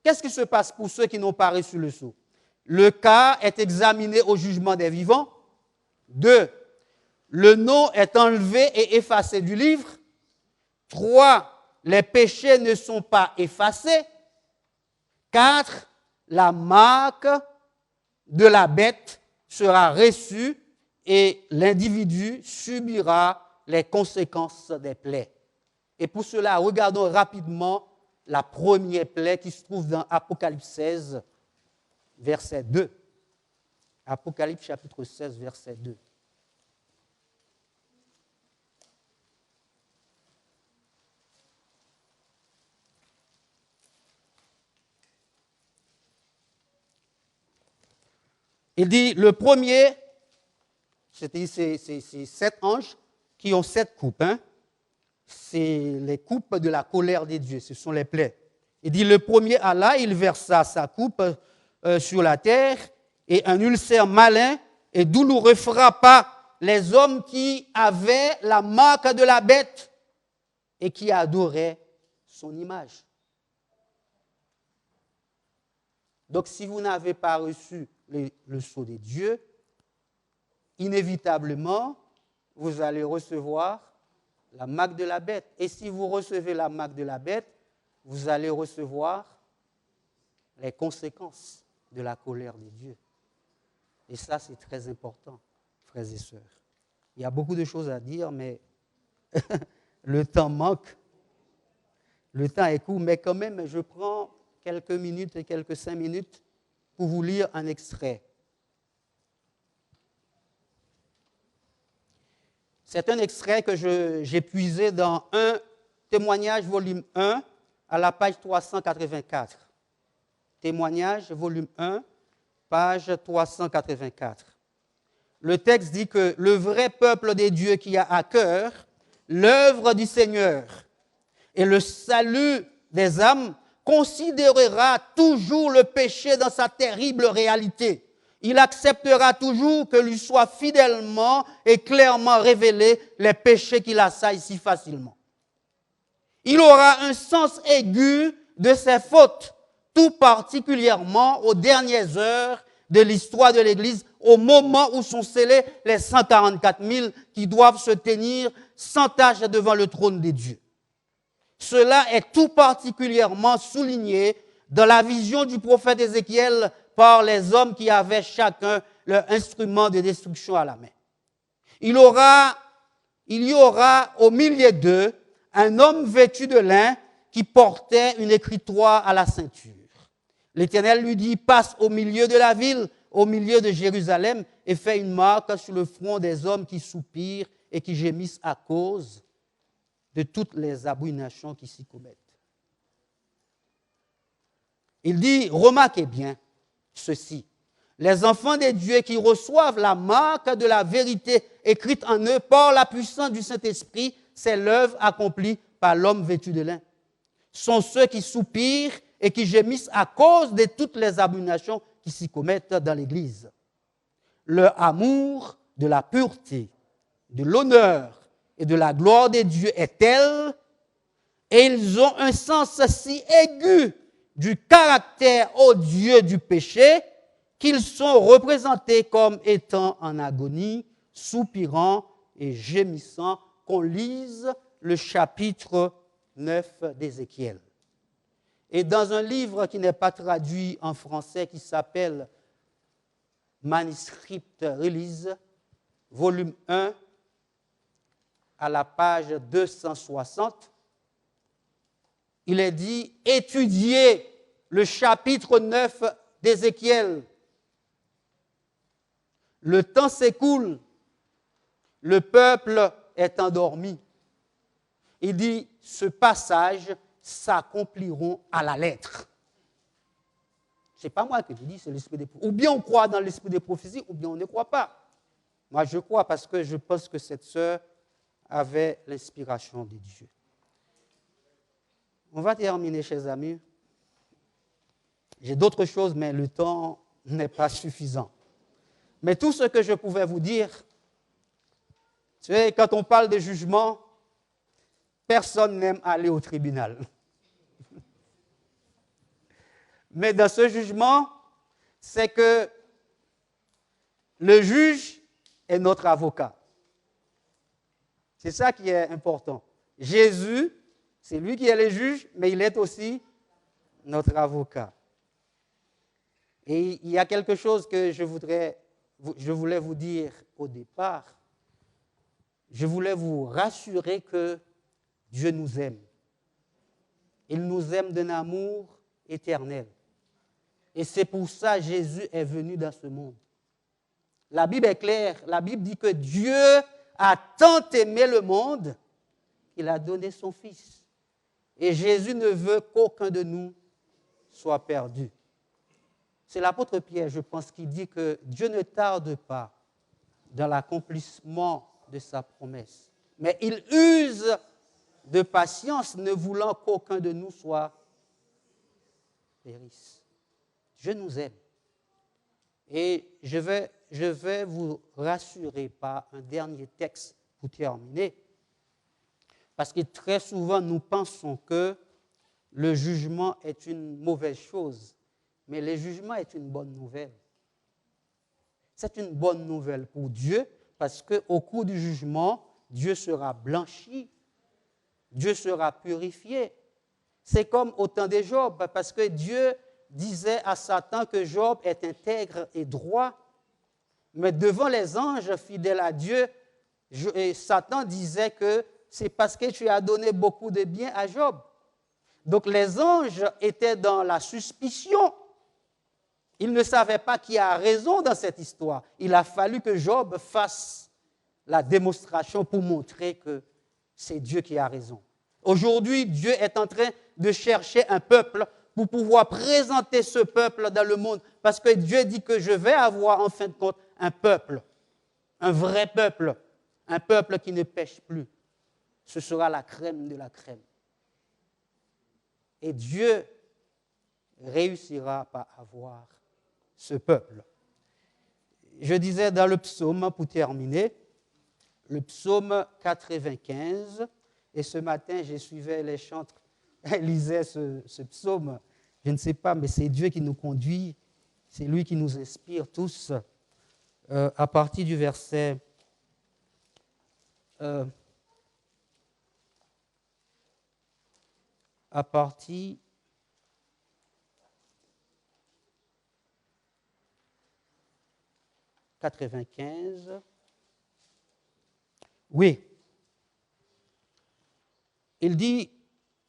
Qu'est-ce qui se passe pour ceux qui n'ont pas reçu le sceau? Le cas est examiné au jugement des vivants. 2. Le nom est enlevé et effacé du livre. 3. Les péchés ne sont pas effacés. 4. La marque de la bête sera reçue et l'individu subira les conséquences des plaies. Et pour cela, regardons rapidement la première plaie qui se trouve dans Apocalypse 16, verset 2. Apocalypse chapitre 16, verset 2. Il dit, le premier, c'est 7 anges qui ont 7 coupes. C'est les coupes de la colère des dieux, ce sont les plaies. Il dit, le premier alla, il versa sa coupe sur la terre, et un ulcère malin et douloureux frappa les hommes qui avaient la marque de la bête et qui adoraient son image. Donc, si vous n'avez pas reçu le sceau de Dieu, inévitablement, vous allez recevoir la marque de la bête. Et si vous recevez la marque de la bête, vous allez recevoir les conséquences de la colère de Dieu. Et ça, c'est très important, frères et sœurs. Il y a beaucoup de choses à dire, mais le temps manque. Le temps est court, mais quand même, je prends quelques minutes et quelques 5 minutes pour vous lire un extrait. C'est un extrait que j'ai puisé dans un témoignage, volume 1, à la page 384. Témoignage, volume 1, page 384. Le texte dit que le vrai peuple des dieux qui a à cœur l'œuvre du Seigneur et le salut des âmes considérera toujours le péché dans sa terrible réalité. Il acceptera toujours que lui soient fidèlement et clairement révélés les péchés qui l'assaillent si facilement. Il aura un sens aigu de ses fautes, tout particulièrement aux dernières heures de l'histoire de l'Église, au moment où sont scellés les 144 000 qui doivent se tenir sans tache devant le trône des dieux. Cela est tout particulièrement souligné dans la vision du prophète Ézéchiel par les hommes qui avaient chacun leur instrument de destruction à la main. Il y aura au milieu d'eux un homme vêtu de lin qui portait une écritoire à la ceinture. L'Éternel lui dit, passe au milieu de la ville, au milieu de Jérusalem, et fais une marque sur le front des hommes qui soupirent et qui gémissent à cause de toutes les abominations qui s'y commettent. Il dit, remarquez bien ceci, les enfants des dieux qui reçoivent la marque de la vérité écrite en eux par la puissance du Saint-Esprit, c'est l'œuvre accomplie par l'homme vêtu de lin. Sont ceux qui soupirent et qui gémissent à cause de toutes les abominations qui s'y commettent dans l'Église. Leur amour de la pureté, de l'honneur et de la gloire des dieux est tel, et ils ont un sens si aigu du caractère odieux du péché qu'ils sont représentés comme étant en agonie, soupirant et gémissant, qu'on lise le chapitre 9 d'Ézéchiel. Et dans un livre qui n'est pas traduit en français, qui s'appelle Manuscript Release, volume 1, à la page 260, il est dit « Étudiez le chapitre 9 d'Ézéchiel. Le temps s'écoule, le peuple est endormi. » Il dit « Ce passage s'accompliront à la lettre. » Ce n'est pas moi qui vous dis, c'est l'esprit des prophéties. Ou bien on croit dans l'esprit des prophéties, ou bien on ne croit pas. Moi, je crois parce que je pense que cette sœur avait l'inspiration de Dieu. On va terminer, chers amis. J'ai d'autres choses, mais le temps n'est pas suffisant. Mais tout ce que je pouvais vous dire, tu sais, quand on parle de jugement, personne n'aime aller au tribunal. Mais dans ce jugement, c'est que le juge est notre avocat. C'est ça qui est important. Jésus, c'est lui qui est le juge, mais il est aussi notre avocat. Et il y a quelque chose que je voulais vous dire au départ. Je voulais vous rassurer que Dieu nous aime. Il nous aime d'un amour éternel. Et c'est pour ça que Jésus est venu dans ce monde. La Bible est claire. La Bible dit que Dieu a tant aimé le monde qu'il a donné son Fils. Et Jésus ne veut qu'aucun de nous soit perdu. C'est l'apôtre Pierre, je pense, qui dit que Dieu ne tarde pas dans l'accomplissement de sa promesse. Mais il use de patience, ne voulant qu'aucun de nous soit périssent. Dieu nous aime. Et je vais vous rassurer par un dernier texte pour terminer. Parce que très souvent, nous pensons que le jugement est une mauvaise chose. Mais le jugement est une bonne nouvelle. C'est une bonne nouvelle pour Dieu parce qu'au cours du jugement, Dieu sera blanchi, Dieu sera purifié. C'est comme au temps de Job, parce que Dieu disait à Satan que Job est intègre et droit. Mais devant les anges fidèles à Dieu, Satan disait que c'est parce que tu as donné beaucoup de bien à Job. Donc les anges étaient dans la suspicion. Ils ne savaient pas qui a raison dans cette histoire. Il a fallu que Job fasse la démonstration pour montrer que c'est Dieu qui a raison. Aujourd'hui, Dieu est en train de chercher un peuple pour pouvoir présenter ce peuple dans le monde. Parce que Dieu dit que je vais avoir en fin de compte un peuple, un vrai peuple, un peuple qui ne pêche plus. Ce sera la crème de la crème. Et Dieu réussira par avoir ce peuple. Je disais dans le psaume, pour terminer, le psaume 95, et ce matin, je suivais les chantres, je lisais ce psaume, je ne sais pas, mais c'est Dieu qui nous conduit, c'est lui qui nous inspire tous, à partir du verset à partir « 95. Oui. Il dit,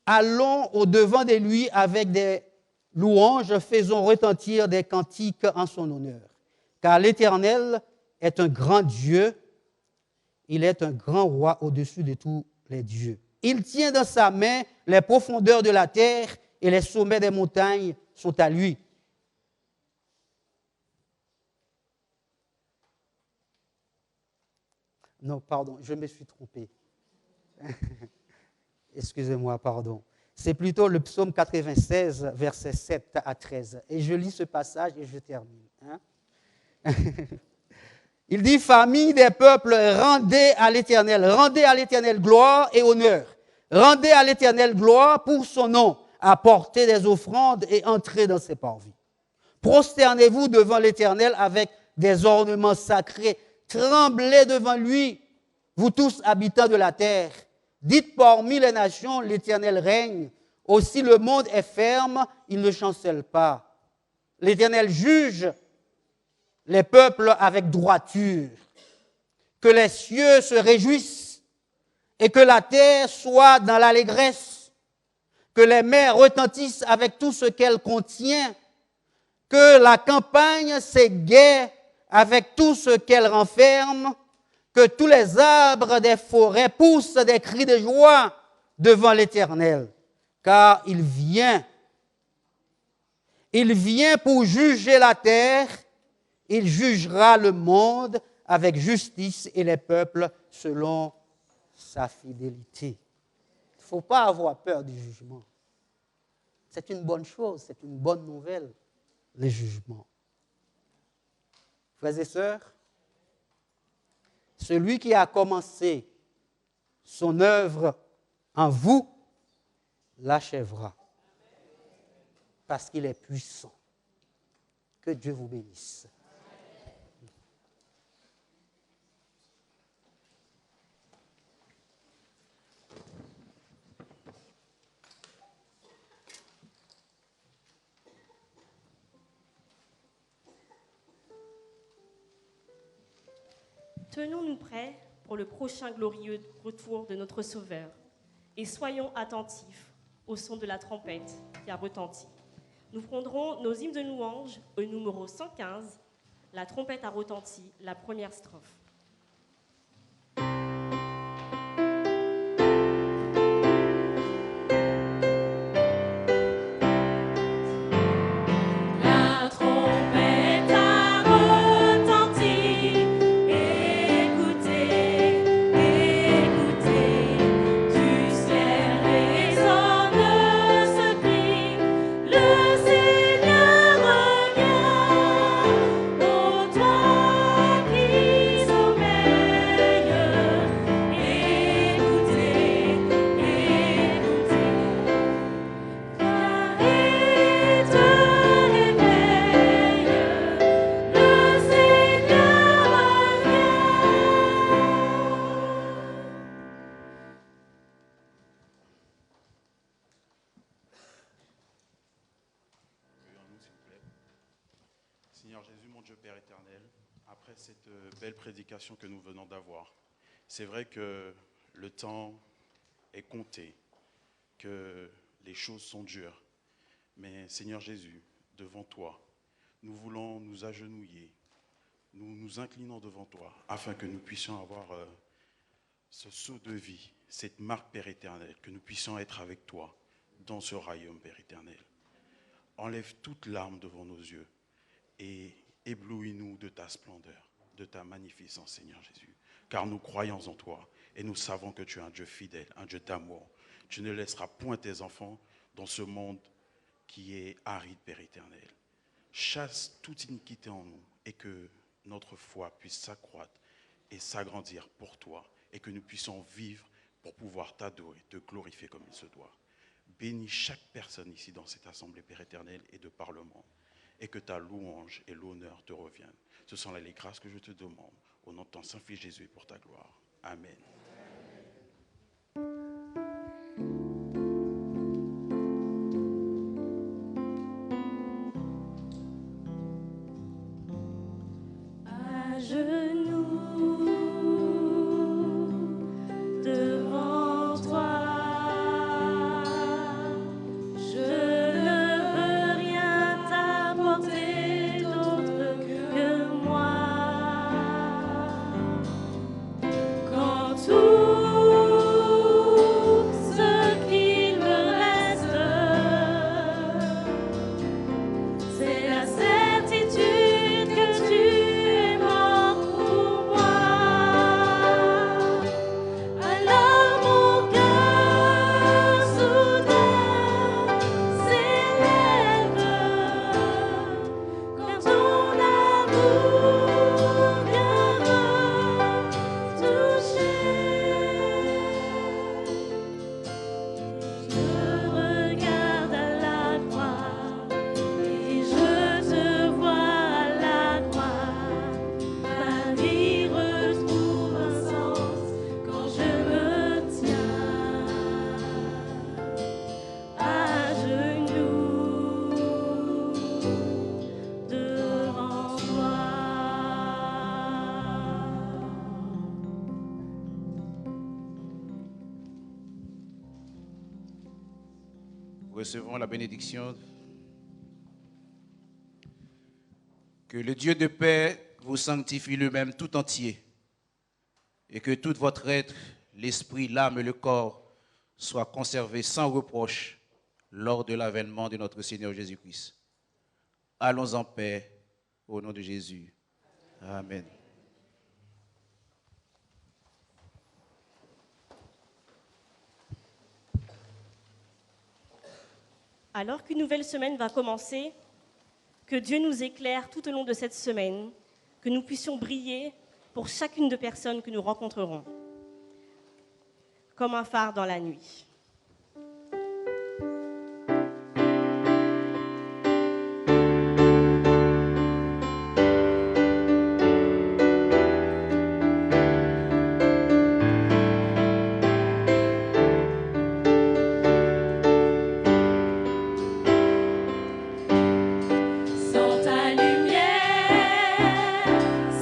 allons au-devant de lui avec des louanges, faisons retentir des cantiques en son honneur. Car l'Éternel est un grand Dieu, il est un grand roi au-dessus de tous les dieux. Il tient dans sa main les profondeurs de la terre et les sommets des montagnes sont à lui. Non, pardon, je me suis trompé. Excusez-moi, pardon. C'est plutôt le psaume 96, versets 7 à 13. Et je lis ce passage et je termine. Il dit, famille des peuples, rendez à l'Éternel gloire et honneur. Rendez à l'Éternel gloire pour son nom, apportez des offrandes et entrez dans ses parvis. Prosternez-vous devant l'Éternel avec des ornements sacrés. Tremblez devant lui, vous tous habitants de la terre. Dites parmi les nations, l'Éternel règne. Aussi le monde est ferme, il ne chancelle pas. L'Éternel juge les peuples avec droiture. Que les cieux se réjouissent et que la terre soit dans l'allégresse. Que les mers retentissent avec tout ce qu'elle contient. Que la campagne s'égaie avec tout ce qu'elle renferme, que tous les arbres des forêts poussent des cris de joie devant l'Éternel, car il vient pour juger la terre, il jugera le monde avec justice et les peuples selon sa fidélité. Il ne faut pas avoir peur du jugement. C'est une bonne chose, c'est une bonne nouvelle, le jugement. Frères et sœurs, celui qui a commencé son œuvre en vous l'achèvera parce qu'il est puissant. Que Dieu vous bénisse. Tenons-nous prêts pour le prochain glorieux retour de notre Sauveur et soyons attentifs au son de la trompette qui a retenti. Nous prendrons nos hymnes de louange au numéro 115. La trompette a retenti, la première strophe. Le Père éternel, après cette belle prédication que nous venons d'avoir, c'est vrai que le temps est compté, que les choses sont dures. Mais Seigneur Jésus, devant toi, nous voulons nous agenouiller, nous nous inclinons devant toi, afin que nous puissions avoir ce saut de vie, cette marque, Père éternel, que nous puissions être avec toi dans ce royaume, Père éternel. Enlève toute larme devant nos yeux et éblouis-nous de ta splendeur, de ta magnificence, Seigneur Jésus. Car nous croyons en toi et nous savons que tu es un Dieu fidèle, un Dieu d'amour. Tu ne laisseras point tes enfants dans ce monde qui est aride, Père éternel. Chasse toute iniquité en nous et que notre foi puisse s'accroître et s'agrandir pour toi et que nous puissions vivre pour pouvoir t'adorer, te glorifier comme il se doit. Bénis chaque personne ici dans cette assemblée, Père éternel, et de par le monde, et que ta louange et l'honneur te reviennent. Ce sont là les grâces que je te demande, au nom de ton Saint-Fils Jésus et pour ta gloire. Amen. À genoux devant toi, je ne veux rien t'apporter d'autre que moi. Quand tout ce qu'il me reste, c'est la certitude que tu es mort pour moi. Alors mon cœur soudain s'élève quand ton amour vient me toucher. Je regarde à la croix et je te vois à la croix. Ma vie retrouve un sens quand je me tiens à genoux devant toi. Recevons la bénédiction. Que le Dieu de paix vous sanctifie lui-même tout entier et que tout votre être, l'esprit, l'âme et le corps soient conservés sans reproche lors de l'avènement de notre Seigneur Jésus-Christ. Allons en paix au nom de Jésus. Amen. Alors qu'une nouvelle semaine va commencer, que Dieu nous éclaire tout au long de cette semaine, que nous puissions briller pour chacune des personnes que nous rencontrerons, comme un phare dans la nuit. Sans ta lumière,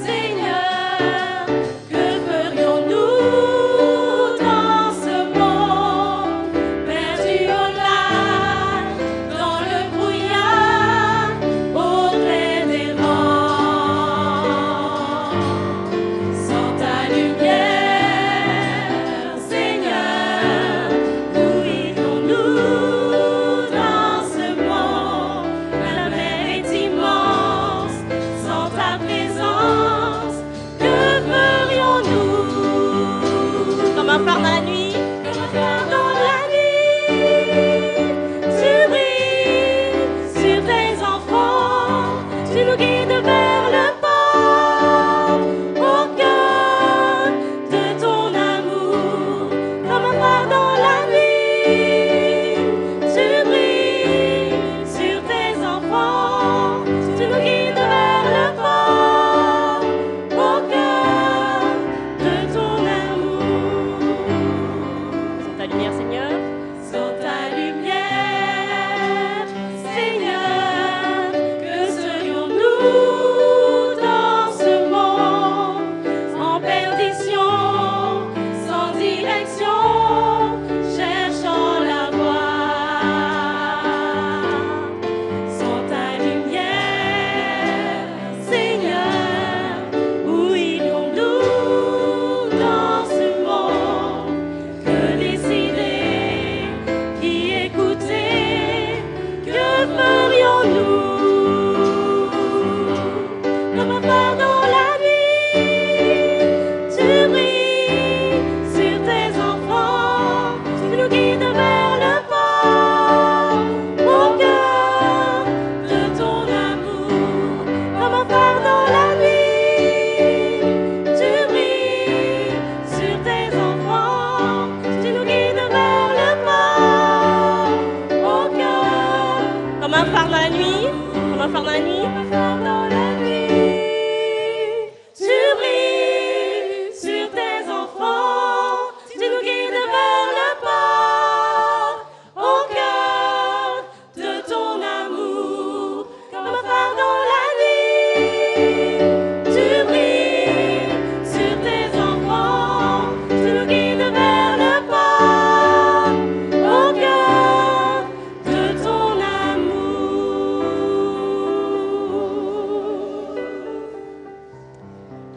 Seigneur, que ferions-nous dans ce monde perdu au large, dans le brouillard, au gré des vents? Sans ta lumière, Seigneur, où irions-nous dans ce monde? La mer est immense, sans ta présence, que ferions-nous? Comme un phare dans la nuit, Comme un phare dans la nuit, tu brilles sur tes enfants, tu nous guides vers le port, au cœur de ton amour. Comme un phare dans la nuit, tu brilles sur tes enfants, tu nous guides vers le port, au cœur de ton amour.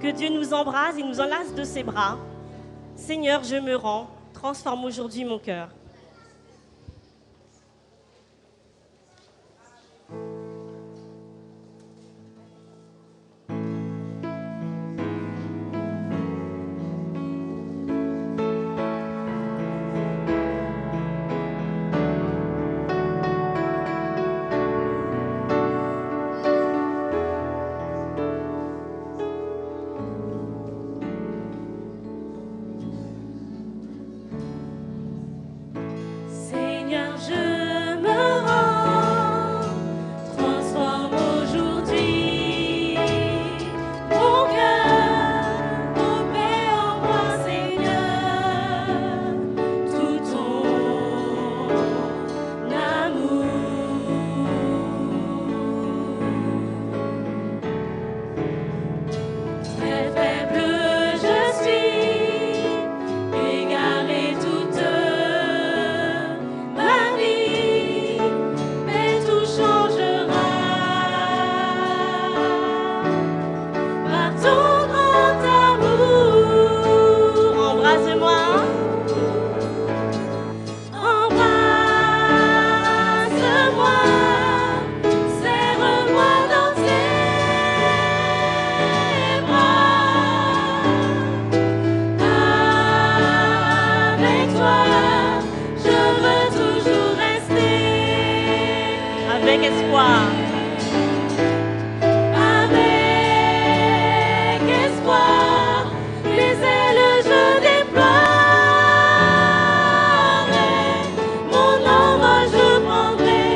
Que Dieu nous embrase et nous enlace de ses bras. Seigneur, je me rends. Transforme aujourd'hui mon cœur. Seigneur, je me rends, transforme aujourd'hui mon cœur, opère en moi, Seigneur, tout ton amour. Très faible je suis, égaré toute ma vie, mais tout changera par ton grand amour. Embrase-moi. Embrasse-moi, serre-moi dans tes bras. Avec toi, je veux toujours rester. Avec espoir. Avec espoir, les ailes je déploierai. Mon envol je prendrai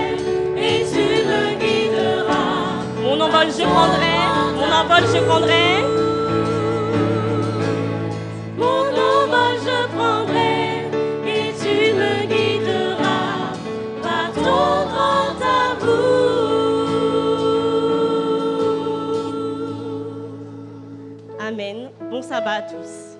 et tu me guideras. Mon envol je prendrai. Mon envol je prendrai. Mon envol je prendrai et tu me guideras par ton grand amour. Amen. Bon sabbat à tous.